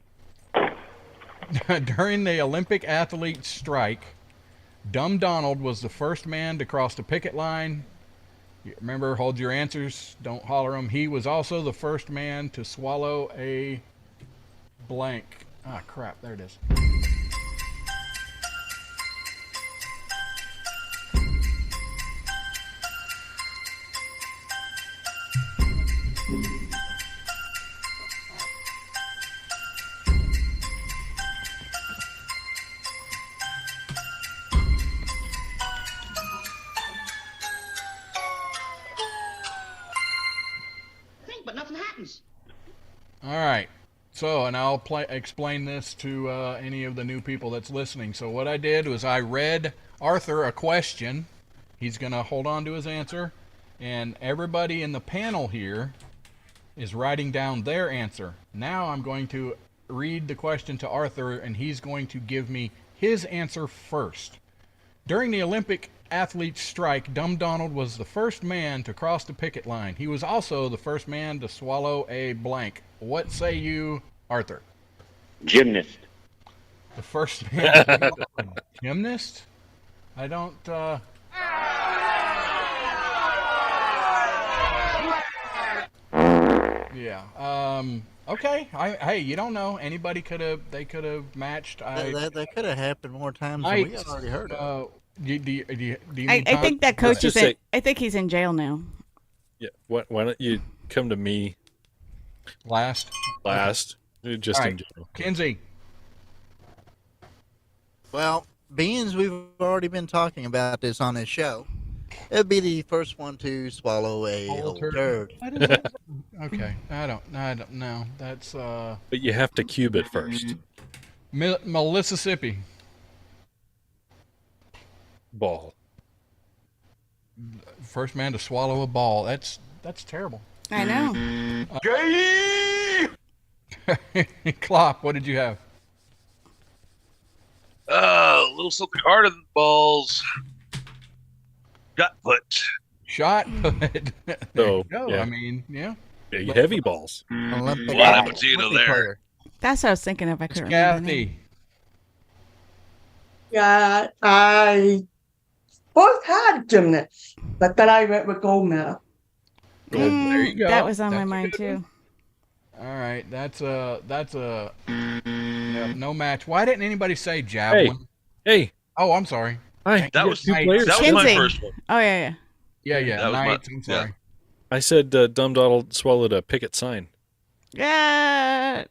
During the Olympic athletes strike, Dumb Donald was the first man to cross the picket line. Remember, hold your answers, don't holler them. He was also the first man to swallow a blank. Ah, crap, there it is. Think, but nothing happens. All right. So, and I'll explain this to any of the new people that's listening. So what I did was I read Arthur a question. He's going to hold on to his answer. And everybody in the panel here is writing down their answer. Now I'm going to read the question to Arthur, and he's going to give me his answer first. During the Olympic athletes strike, Dumb Donald was the first man to cross the picket line. He was also the first man to swallow a blank. What say you, Arthur? Gymnast. The first man. Gymnast? I don't. Yeah. Okay. Hey, you don't know. Anybody could have. They could have matched. That could have happened more times than we Knights, already heard of. Do you I need think that coach just is in. say- I think he's in jail now. Yeah. Why don't you come to me last? Just All in right. general. Kinsey. Well, being we've already been talking about this on this show, it'd be the first one to swallow a old turd. What is that? Okay. I don't know. That's But you have to cube it first. Mississippi. Ball. First man to swallow a ball. That's terrible. I know. Klopp, what did you have? A little something harder than balls. Shot put. Shot put. So, No, yeah. I mean, yeah. Big heavy balls. Olympic What happened to you there? player. That's what I was thinking of. I couldn't remember. the name. Kathy. Yeah, I both had gymnasts, but then I went with gold medal. There you go. That was on my That's a mind good too. one. All right, that's a no match. Why didn't anybody say javelin? Hey. Oh, I'm sorry. Hi. That you was got two players. that was my Kinsey. first one. Oh yeah, Yeah, That was my- Knights, I'm yeah. sorry. I said Dumb Donald swallowed a picket sign. yeah.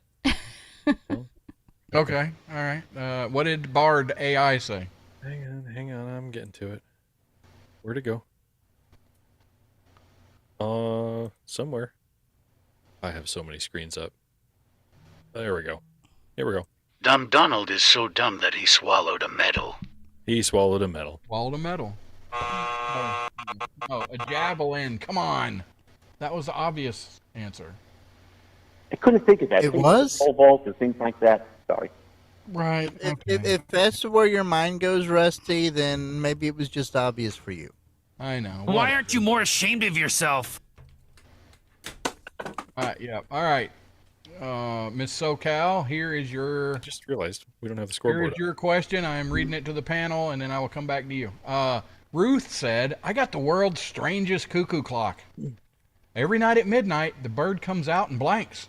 Okay, all right. What did Bard AI say? Hang on, I'm getting to it. Where'd it go? Somewhere. I have so many screens up. There we go. Here we go. Dumb Donald is so dumb that he swallowed a medal. He swallowed a medal. Swallowed a medal. Oh, a javelin. Come on. That was the obvious answer. I couldn't think of that. It Things was? like pole vaults and things like that. Sorry. Right. If that's where your mind goes, Rusty, then maybe it was just obvious for you. I know. Why aren't you more ashamed of yourself? Yeah. All right. Miss SoCal, here is your. I just realized we don't have the Here scoreboard. is your question. I am reading it to the panel, and then I will come back to you. Ruth said, "I got the world's strangest cuckoo clock. Every night at midnight, the bird comes out and blanks."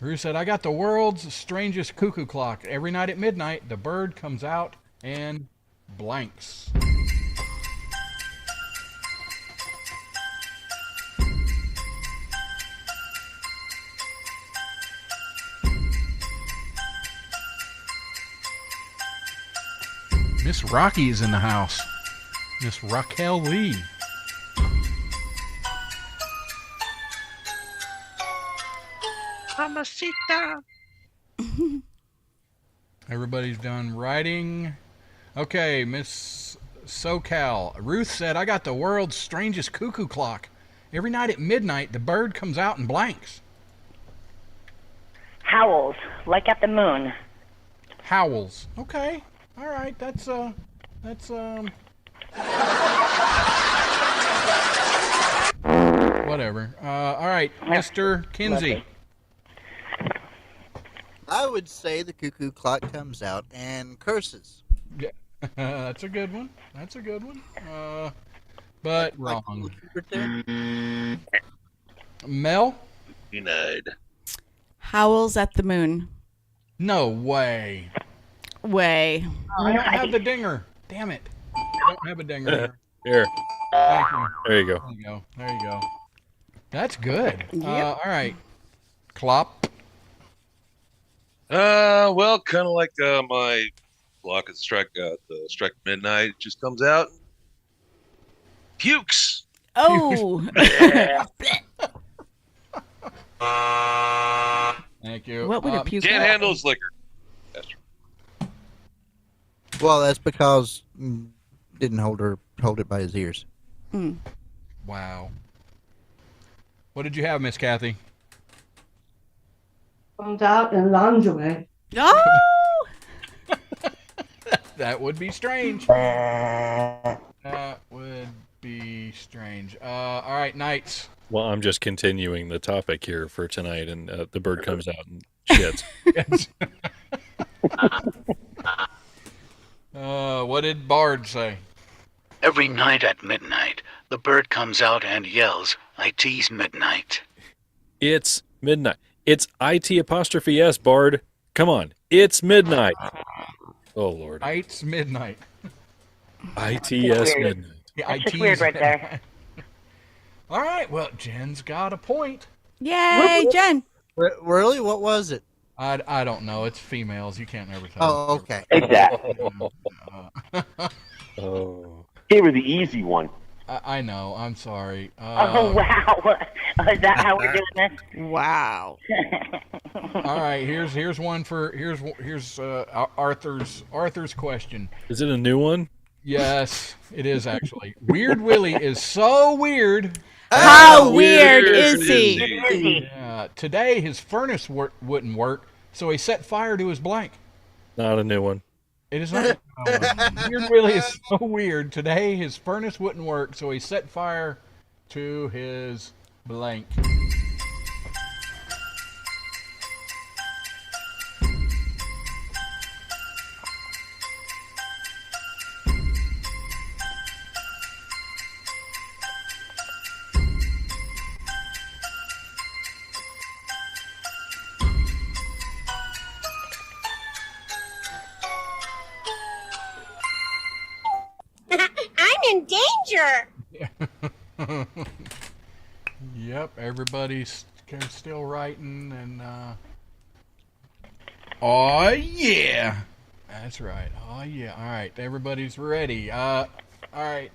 Ruth said, "I got the world's strangest cuckoo clock. Every night at midnight, the bird comes out and blanks." Miss Rocky is in the house. Miss Raquel Lee. Mamacita. Everybody's done writing. Okay, Miss SoCal. Ruth said, "I got the world's strangest cuckoo clock. Every night at midnight, the bird comes out and blanks." Howls, like at the moon. Howls. Okay. All right. That's whatever. All right, Mr. Kinsey. I would say the cuckoo clock comes out and curses. Yeah, that's a good one. That's a good one. But wrong. Mel? Denied. Howls at the moon. No way. Way. I don't have the dinger. Damn it. I don't have a dinger. Here. Thank you. There you go. There you go. There you go. That's good. Yep. All right. Clop. Well, kind of like my clock at strike midnight. It just comes out, pukes. Oh. Thank you. What would it puke Can't out? handle his liquor. Well, that's because didn't hold it by his ears. Mm. Wow. What did you have, Miss Kathy? Comes out in lingerie. Oh! That would be strange. That would be strange. All right, Knights. Well, I'm just continuing the topic here for tonight, and the bird comes out and shits. What did Bard say? Every night at midnight, the bird comes out and yells, "I tease midnight." It's midnight. It's IT''S, Bard. Come on. It's midnight. Oh, Lord. It's midnight. ITS midnight. Yeah, That's just weird right there. All right. Well, Jen's got a point. Yay, Jen. Really? What was it? I don't know. It's females. You can't never tell. Oh, okay. Exactly. Oh. Gave her the easy one. I know. I'm sorry. Oh, wow. Is that how we're doing this? Wow. All right. Here's one for here's Arthur's question. Is it a new one? Yes, it is actually. Weird Willie is so weird. How weird is he? Yeah. Today his furnace wouldn't work, so he set fire to his blank. Not a new one. It is not. Weird Willie is so weird. Today his furnace wouldn't work, so he set fire to his blank. I'm in danger. Yep, everybody's still writing, and oh yeah, that's right. Oh yeah. All right, everybody's ready. All right,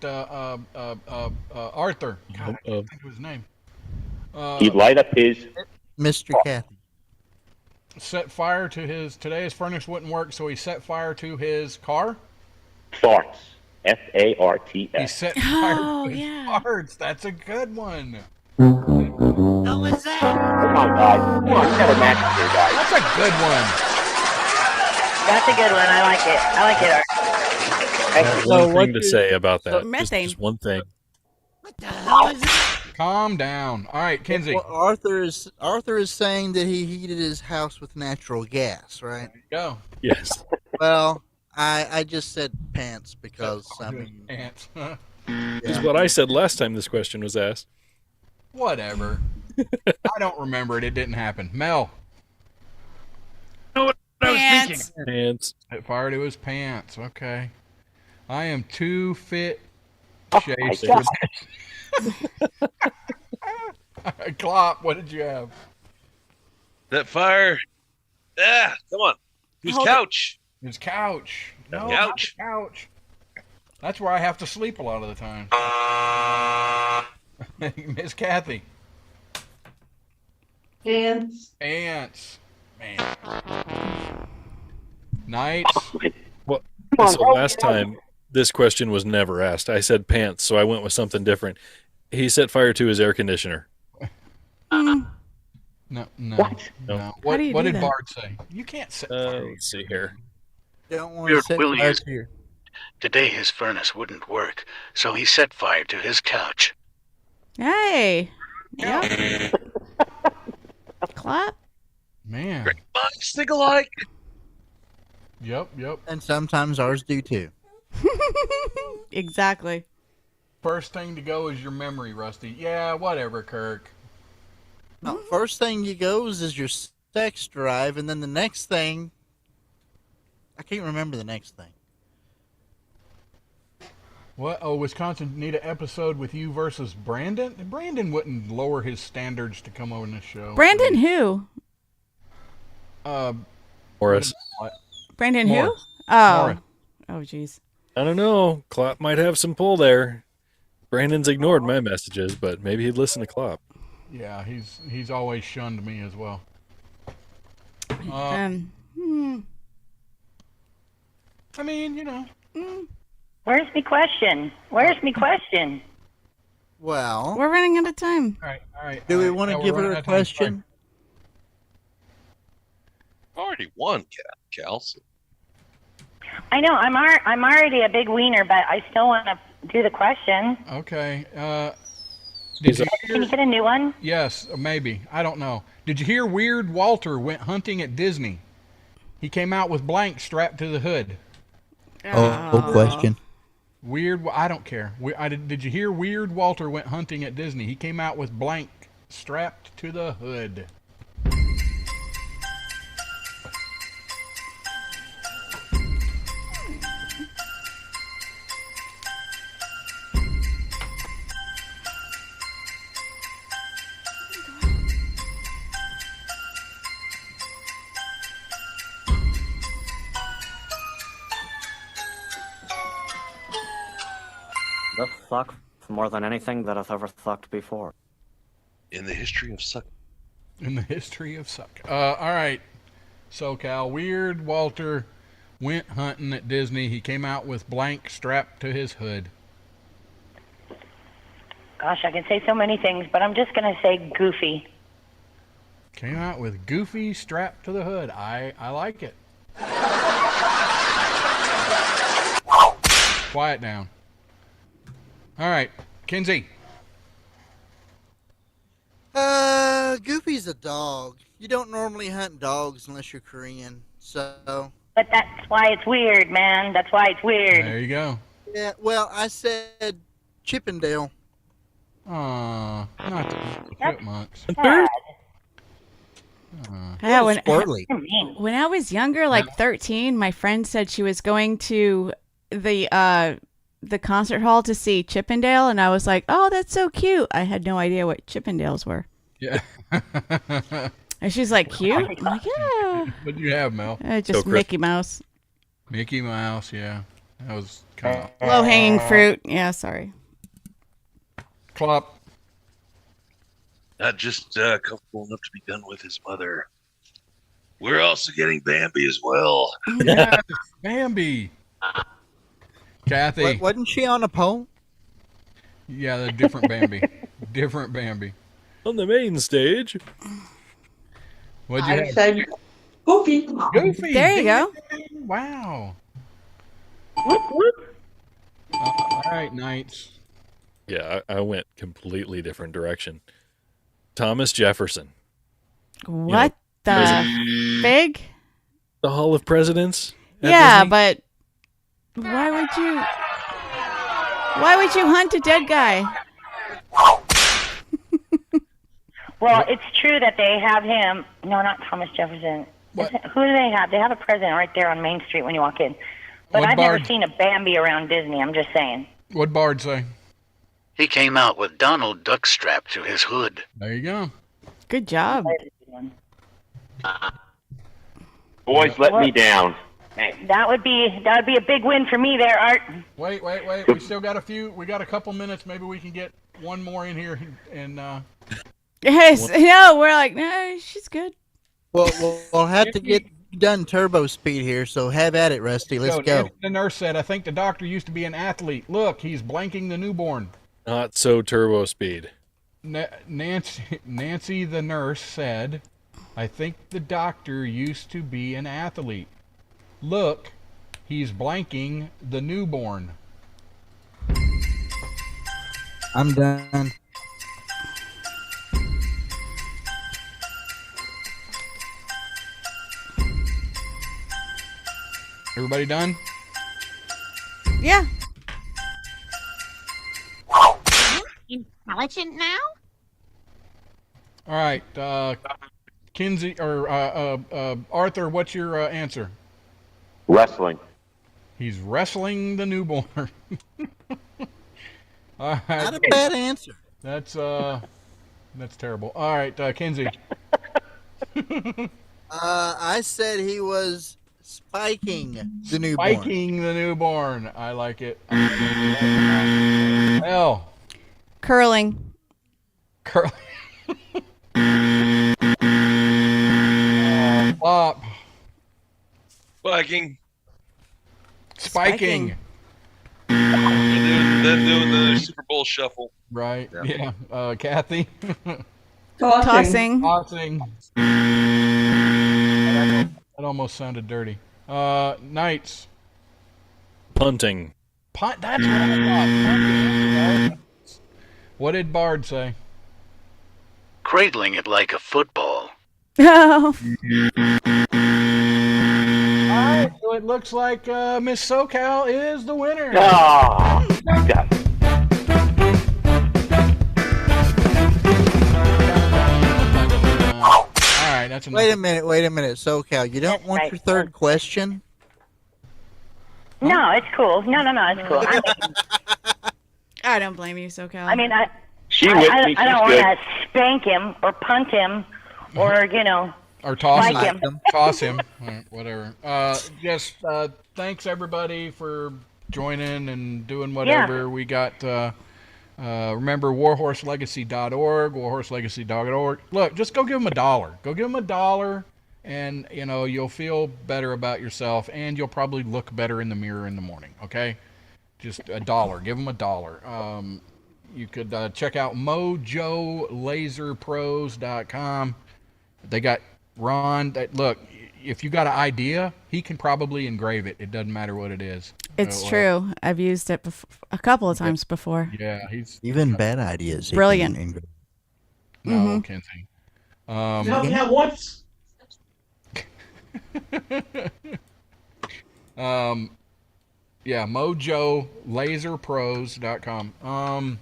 Arthur. God, I can't think of his name. He'd light up his Mr. Kathy. Set fire to today his furnace wouldn't work, so he set fire to his car. farts. He FARTS. set fire to his farts. That's a good one. What was that? Come on, guys. Come on, we got a match here, guys. That's a good one. That's a good one. I like it. I like it, Art. I have one thing to say about that. Methane. Just one thing. What the hell is that? Calm down. All right, Kenzie. Well, Arthur is saying that he heated his house with natural gas, right? Go. Yes. Well, I just said pants because I mean Pants. Is what I said last time this question was asked. Whatever. I don't remember it. It didn't happen. Mel. Pants. Pants. It fired to his pants. Okay. I am too fit. Chase God. Clop, what did you have? That fire. Ah, come on. Whose Hold couch? His couch. No, The couch. not the couch. That's where I have to sleep a lot of the time. Miss Kathy. Ants. Ants. Man. Nights. Well, so last time this question was never asked. I said pants, so I went with something different. He set fire to his air conditioner. No. What? No. How do you What do did that? Bart say? You can't set fire. Let's see here. don't want to Weird set Willie fire is- to your- Today his furnace wouldn't work, so he set fire to his couch. Hey. Yep. Clap. Man. Great minds think alike. Yep. And sometimes ours do too. Exactly. First thing to go is your memory, Rusty. Yeah, whatever, Kirk. No, first thing you goes is your sex drive, and then the next thing, I can't remember the next thing. What? Oh, Wisconsin need an episode with you versus Brandon? Brandon wouldn't lower his standards to come over on this show. Brandon who? Morris. Brandon who? Morris. Oh. Morris. Oh, jeez. I don't know. Klopp might have some pull there. Brandon's ignored my messages, but maybe he'd listen to Klopp. Yeah, he's always shunned me as well. Hmm. I mean, you know. Where's me question? Well, We're running out of time. All right. do we all right. want to Yeah, give we're her running a out of time. question? Already won, Cal. I know I'm already a big wiener, but I still want to do the question. Okay. Did you Can you hear? get a new one? Yes, maybe. I don't know. Did you hear Weird Walter went hunting at Disney? He came out with blank strapped to the hood. Oh, question. Weird. I don't care. Did you hear Weird Walter went hunting at Disney? He came out with blank strapped to the hood. The fuck more than anything that I've ever fucked before. In the history of suck. In the history of suck. All right. SoCal. Weird Walter went hunting at Disney. He came out with blank strapped to his hood. Gosh, I can say so many things, but I'm just going to say goofy. Came out with Goofy strapped to the hood. I like it. Quiet down. All right, Kinsey. Goofy's a dog. You don't normally hunt dogs unless you're Korean, so. But that's why it's weird, man. That's why it's weird. There you go. Yeah, well, I said Chippendale. Aw, not the chipmunks. Yeah, Squirtly. when I was younger, like 13, my friend said she was going to the concert hall to see Chippendale, and I was like, "Oh, that's so cute." I had no idea what Chippendales were. Yeah. And she's like, "Cute?" I'm like, "Yeah." What do you have, Mel? Just Mickey Mouse. Mickey Mouse, yeah. That was kind of Low-hanging fruit. Yeah, sorry. Clop. Not just comfortable enough to be done with his mother. We're also getting Bambi as well. Yes, Bambi. Kathy. Wasn't she on a pole? Yeah, the different Bambi. Different Bambi. On the main stage. What'd you I have? said Goofy. Goofy. There you go. Wow. Whoop, whoop. All right, Knights. Yeah, I went completely different direction. Thomas Jefferson. What the fig? The Hall of Presidents? at Yeah, Disney? but why would you hunt a dead guy? Well, it's true that they have him. No, not Thomas Jefferson. Who do they have? They have a president right there on Main Street when you walk in. But What I've never Bard? seen a Bambi around Disney. I'm just saying. What'd Bard say? He came out with Donald Duck strapped to his hood. There you go. Good job. Boys, let me down. That would be a big win for me there, Art. Wait. We still got we got a couple minutes. Maybe we can get one more in here. And Yes, no, we're like, no, she's good. Well, we'll have to get done turbo speed here, so have at it, Rusty. Let's go. Nancy the nurse said, I think the doctor used to be an athlete. Look, he's blanking the newborn. Not so turbo speed. Nancy the nurse said, I think the doctor used to be an athlete. Look, he's blanking the newborn. I'm done. Everybody done? Yeah. Intelligent now? All right, Kinsey or Arthur, what's your answer? Wrestling. He's wrestling the newborn. All right. Not a bad answer. That's terrible. All right, Kinsey. I said he was spiking the newborn. Spiking the newborn. I like it. L. Curling. Curling. Flop. Spiking. Spiking. Then doing the Super Bowl shuffle. Right. Yeah. Kathy. Tossing. Tossing. That almost sounded dirty. Knights. Punting. Punt. That's what I thought. What did Bard say? Cradling it like a football. Oh. All right, so it looks like Miss SoCal is the winner. Ah, got it. All right, that's enough. Wait a minute, SoCal. You don't want your third question? No, it's cool. No, it's cool. I don't blame you, SoCal. I mean, I She with me. don't She's want good. to spank him or punt him or, Or toss Spike him. him. Toss him. All right, whatever. Thanks everybody for joining and doing whatever. We got remember warhorselegacy.org, warhorselegacy.org. Look, just go give them $1. Go give them $1 and you'll feel better about yourself and you'll probably look better in the mirror in the morning, okay? Just $1. Give them $1. You could check out mojolaserpros.com. They got Ron. Look, if you got an idea, he can probably engrave it. It doesn't matter what it is. It's true. I've used it a couple of times before. Yeah, he's Even bad ideas. he Brilliant. can engrave. no Kinsey. Once. Yeah, mojolaserpros.com.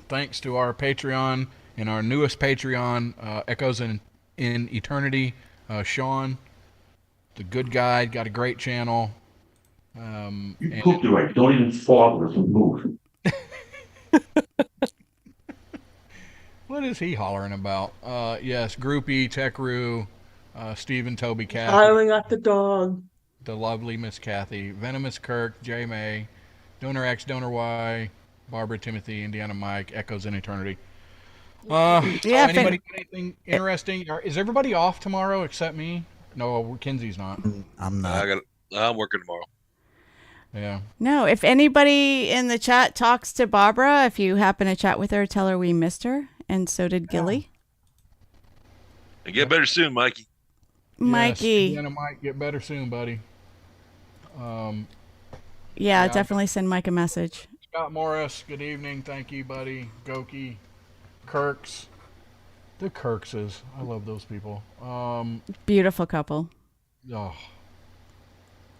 Thanks to our Patreon and our newest Patreon, Echoes in Eternity, Sean, the good guy, got a great channel. You pooped already. Don't even fall with the move. What is he hollering about? Yes, Groupie, Techru, Stephen, Toby, Kathy, Smiling at the dog. the lovely Miss Kathy, Venomous Kirk, J May, Donor X, Donor Y, Barbara, Timothy, Indiana Mike, Echoes in Eternity. Anybody got anything interesting? Is everybody off tomorrow except me? No, Kinsey's not. I'm not. I'm working tomorrow. Yeah. No, if anybody in the chat talks to Barbara, if you happen to chat with her, tell her we missed her, and so did Gilly. And get better soon, Mikey. Mikey. Yes, Indiana Mike, get better soon, buddy. Yeah, definitely send Mike a message. Scott Morris, good evening. Thank you, buddy. Goki, Kirks. The Kirkses. I love those people. Beautiful couple. Oh,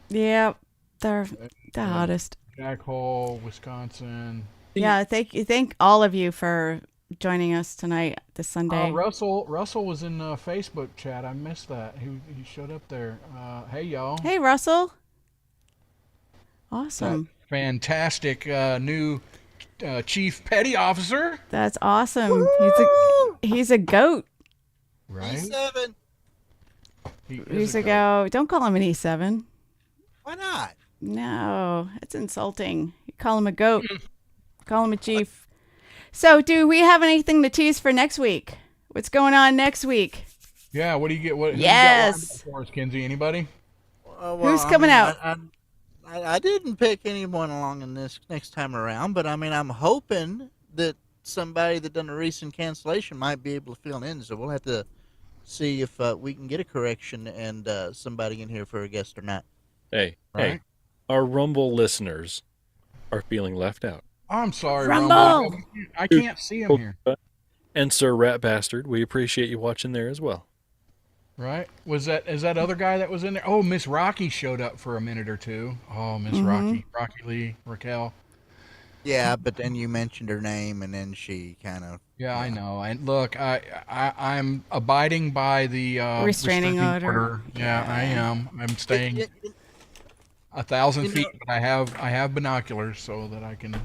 Yeah, they're the hottest. Jack Hole, Wisconsin. Yeah, thank all of you for joining us tonight, this Sunday. Russell was in Facebook chat. I missed that. He showed up there. Hey, y'all. Hey, Russell. Awesome. Fantastic new Chief Petty Officer. That's awesome. He's a goat. Right? E7. He's a goat. Don't call him an E7. Why not? No, it's insulting. You call him a goat. Call him a chief. So, do we have anything to tease for next week? What's going on next week? Yeah, what do you get? Who Yes. you got for us, Kinsey? Anybody? Who's coming out? I didn't pick anyone along in this next time around, but I mean, I'm hoping that somebody that done a recent cancellation might be able to fill in. So we'll have to see if we can get a correction and somebody in here for a guest or not. Hey, Right. our Rumble listeners are feeling left out. I'm sorry, Rumble. Rumble. I can't see him here. And Sir Rat Bastard, we appreciate you watching there as well. Right? Is that other guy that was in there? Oh, Miss Rocky showed up for a minute or two. Oh, Miss Rocky Lee, Raquel. Yeah, but then you mentioned her name, and then she kind of. Yeah, I know. And look, I'm abiding by the Restraining order. Yeah, I am. I'm staying 1,000 feet, but I have binoculars so that I can.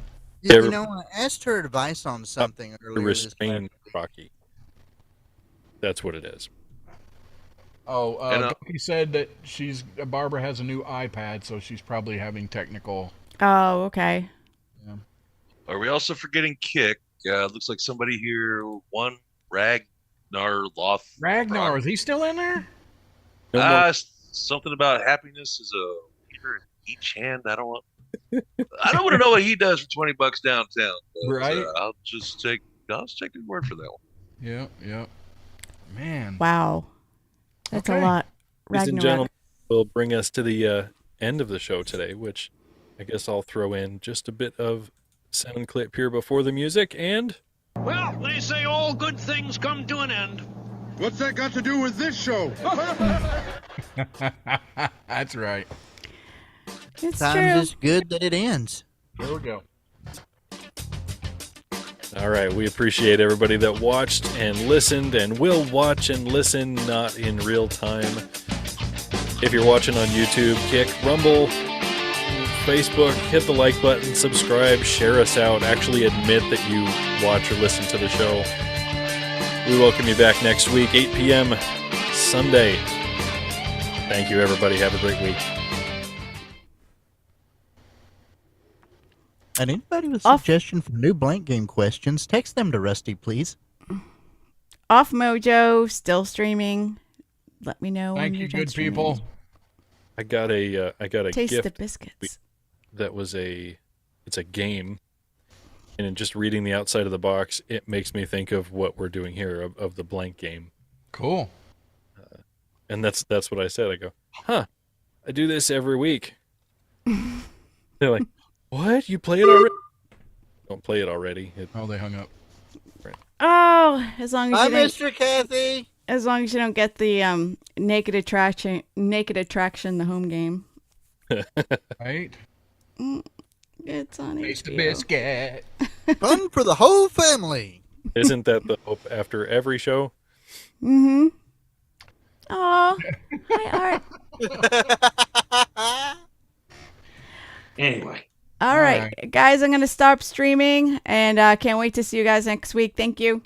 You know, I asked her advice on something To earlier. restrain Rocky. That's what it is. Oh, he said that Barbara has a new iPad, so she's probably having technical. Oh, okay. Are we also forgetting Kick? Looks like somebody here won Ragnar Loth. Ragnar, is he still in there? Something about happiness is a leader in each hand. I don't want to know what he does for $20 downtown. But, Right. I'll just take your word for that one. Yeah. Man. Wow. That's Okay. a lot. Ladies and Ragnarok. gentlemen, will bring us to the end of the show today, which I guess I'll throw in just a bit of sound clip here before the music. And Well, they say all good things come to an end. What's that got to do with this show? That's right. It's Times is good that it ends. There we go. all right, we appreciate everybody that watched and listened and will watch and listen, not in real time. If you're watching on YouTube, Kick, Rumble, Facebook, hit the like button, subscribe, share us out, actually admit that you watch or listen to the show. We welcome you back next week, 8 p.m. Sunday. Thank you, everybody. Have a great week. And anybody with suggestion for new blank game questions, text them to Rusty, please. Off Mojo, still streaming. Let me know when Thank you're you, done good streaming. people. I got a Taste gift the biscuits. that was it's a game, and in just reading the outside of the box, it makes me think of what we're doing here of the blank game. Cool. And that's what I said. I go, I do this every week. They're like, what? You play it already? Don't play it already. Oh, they hung up. Oh, as long as Hi, you don't, Mr. Kathy. as long as you don't get the naked attraction, the home game. Right? It's on Taste the HBO. biscuit. Fun for the whole family. Isn't that the hope after every show? Mm-hmm. Oh, hi, Art. Anyway. All right, guys, I'm going to stop streaming, and can't wait to see you guys next week. Thank you.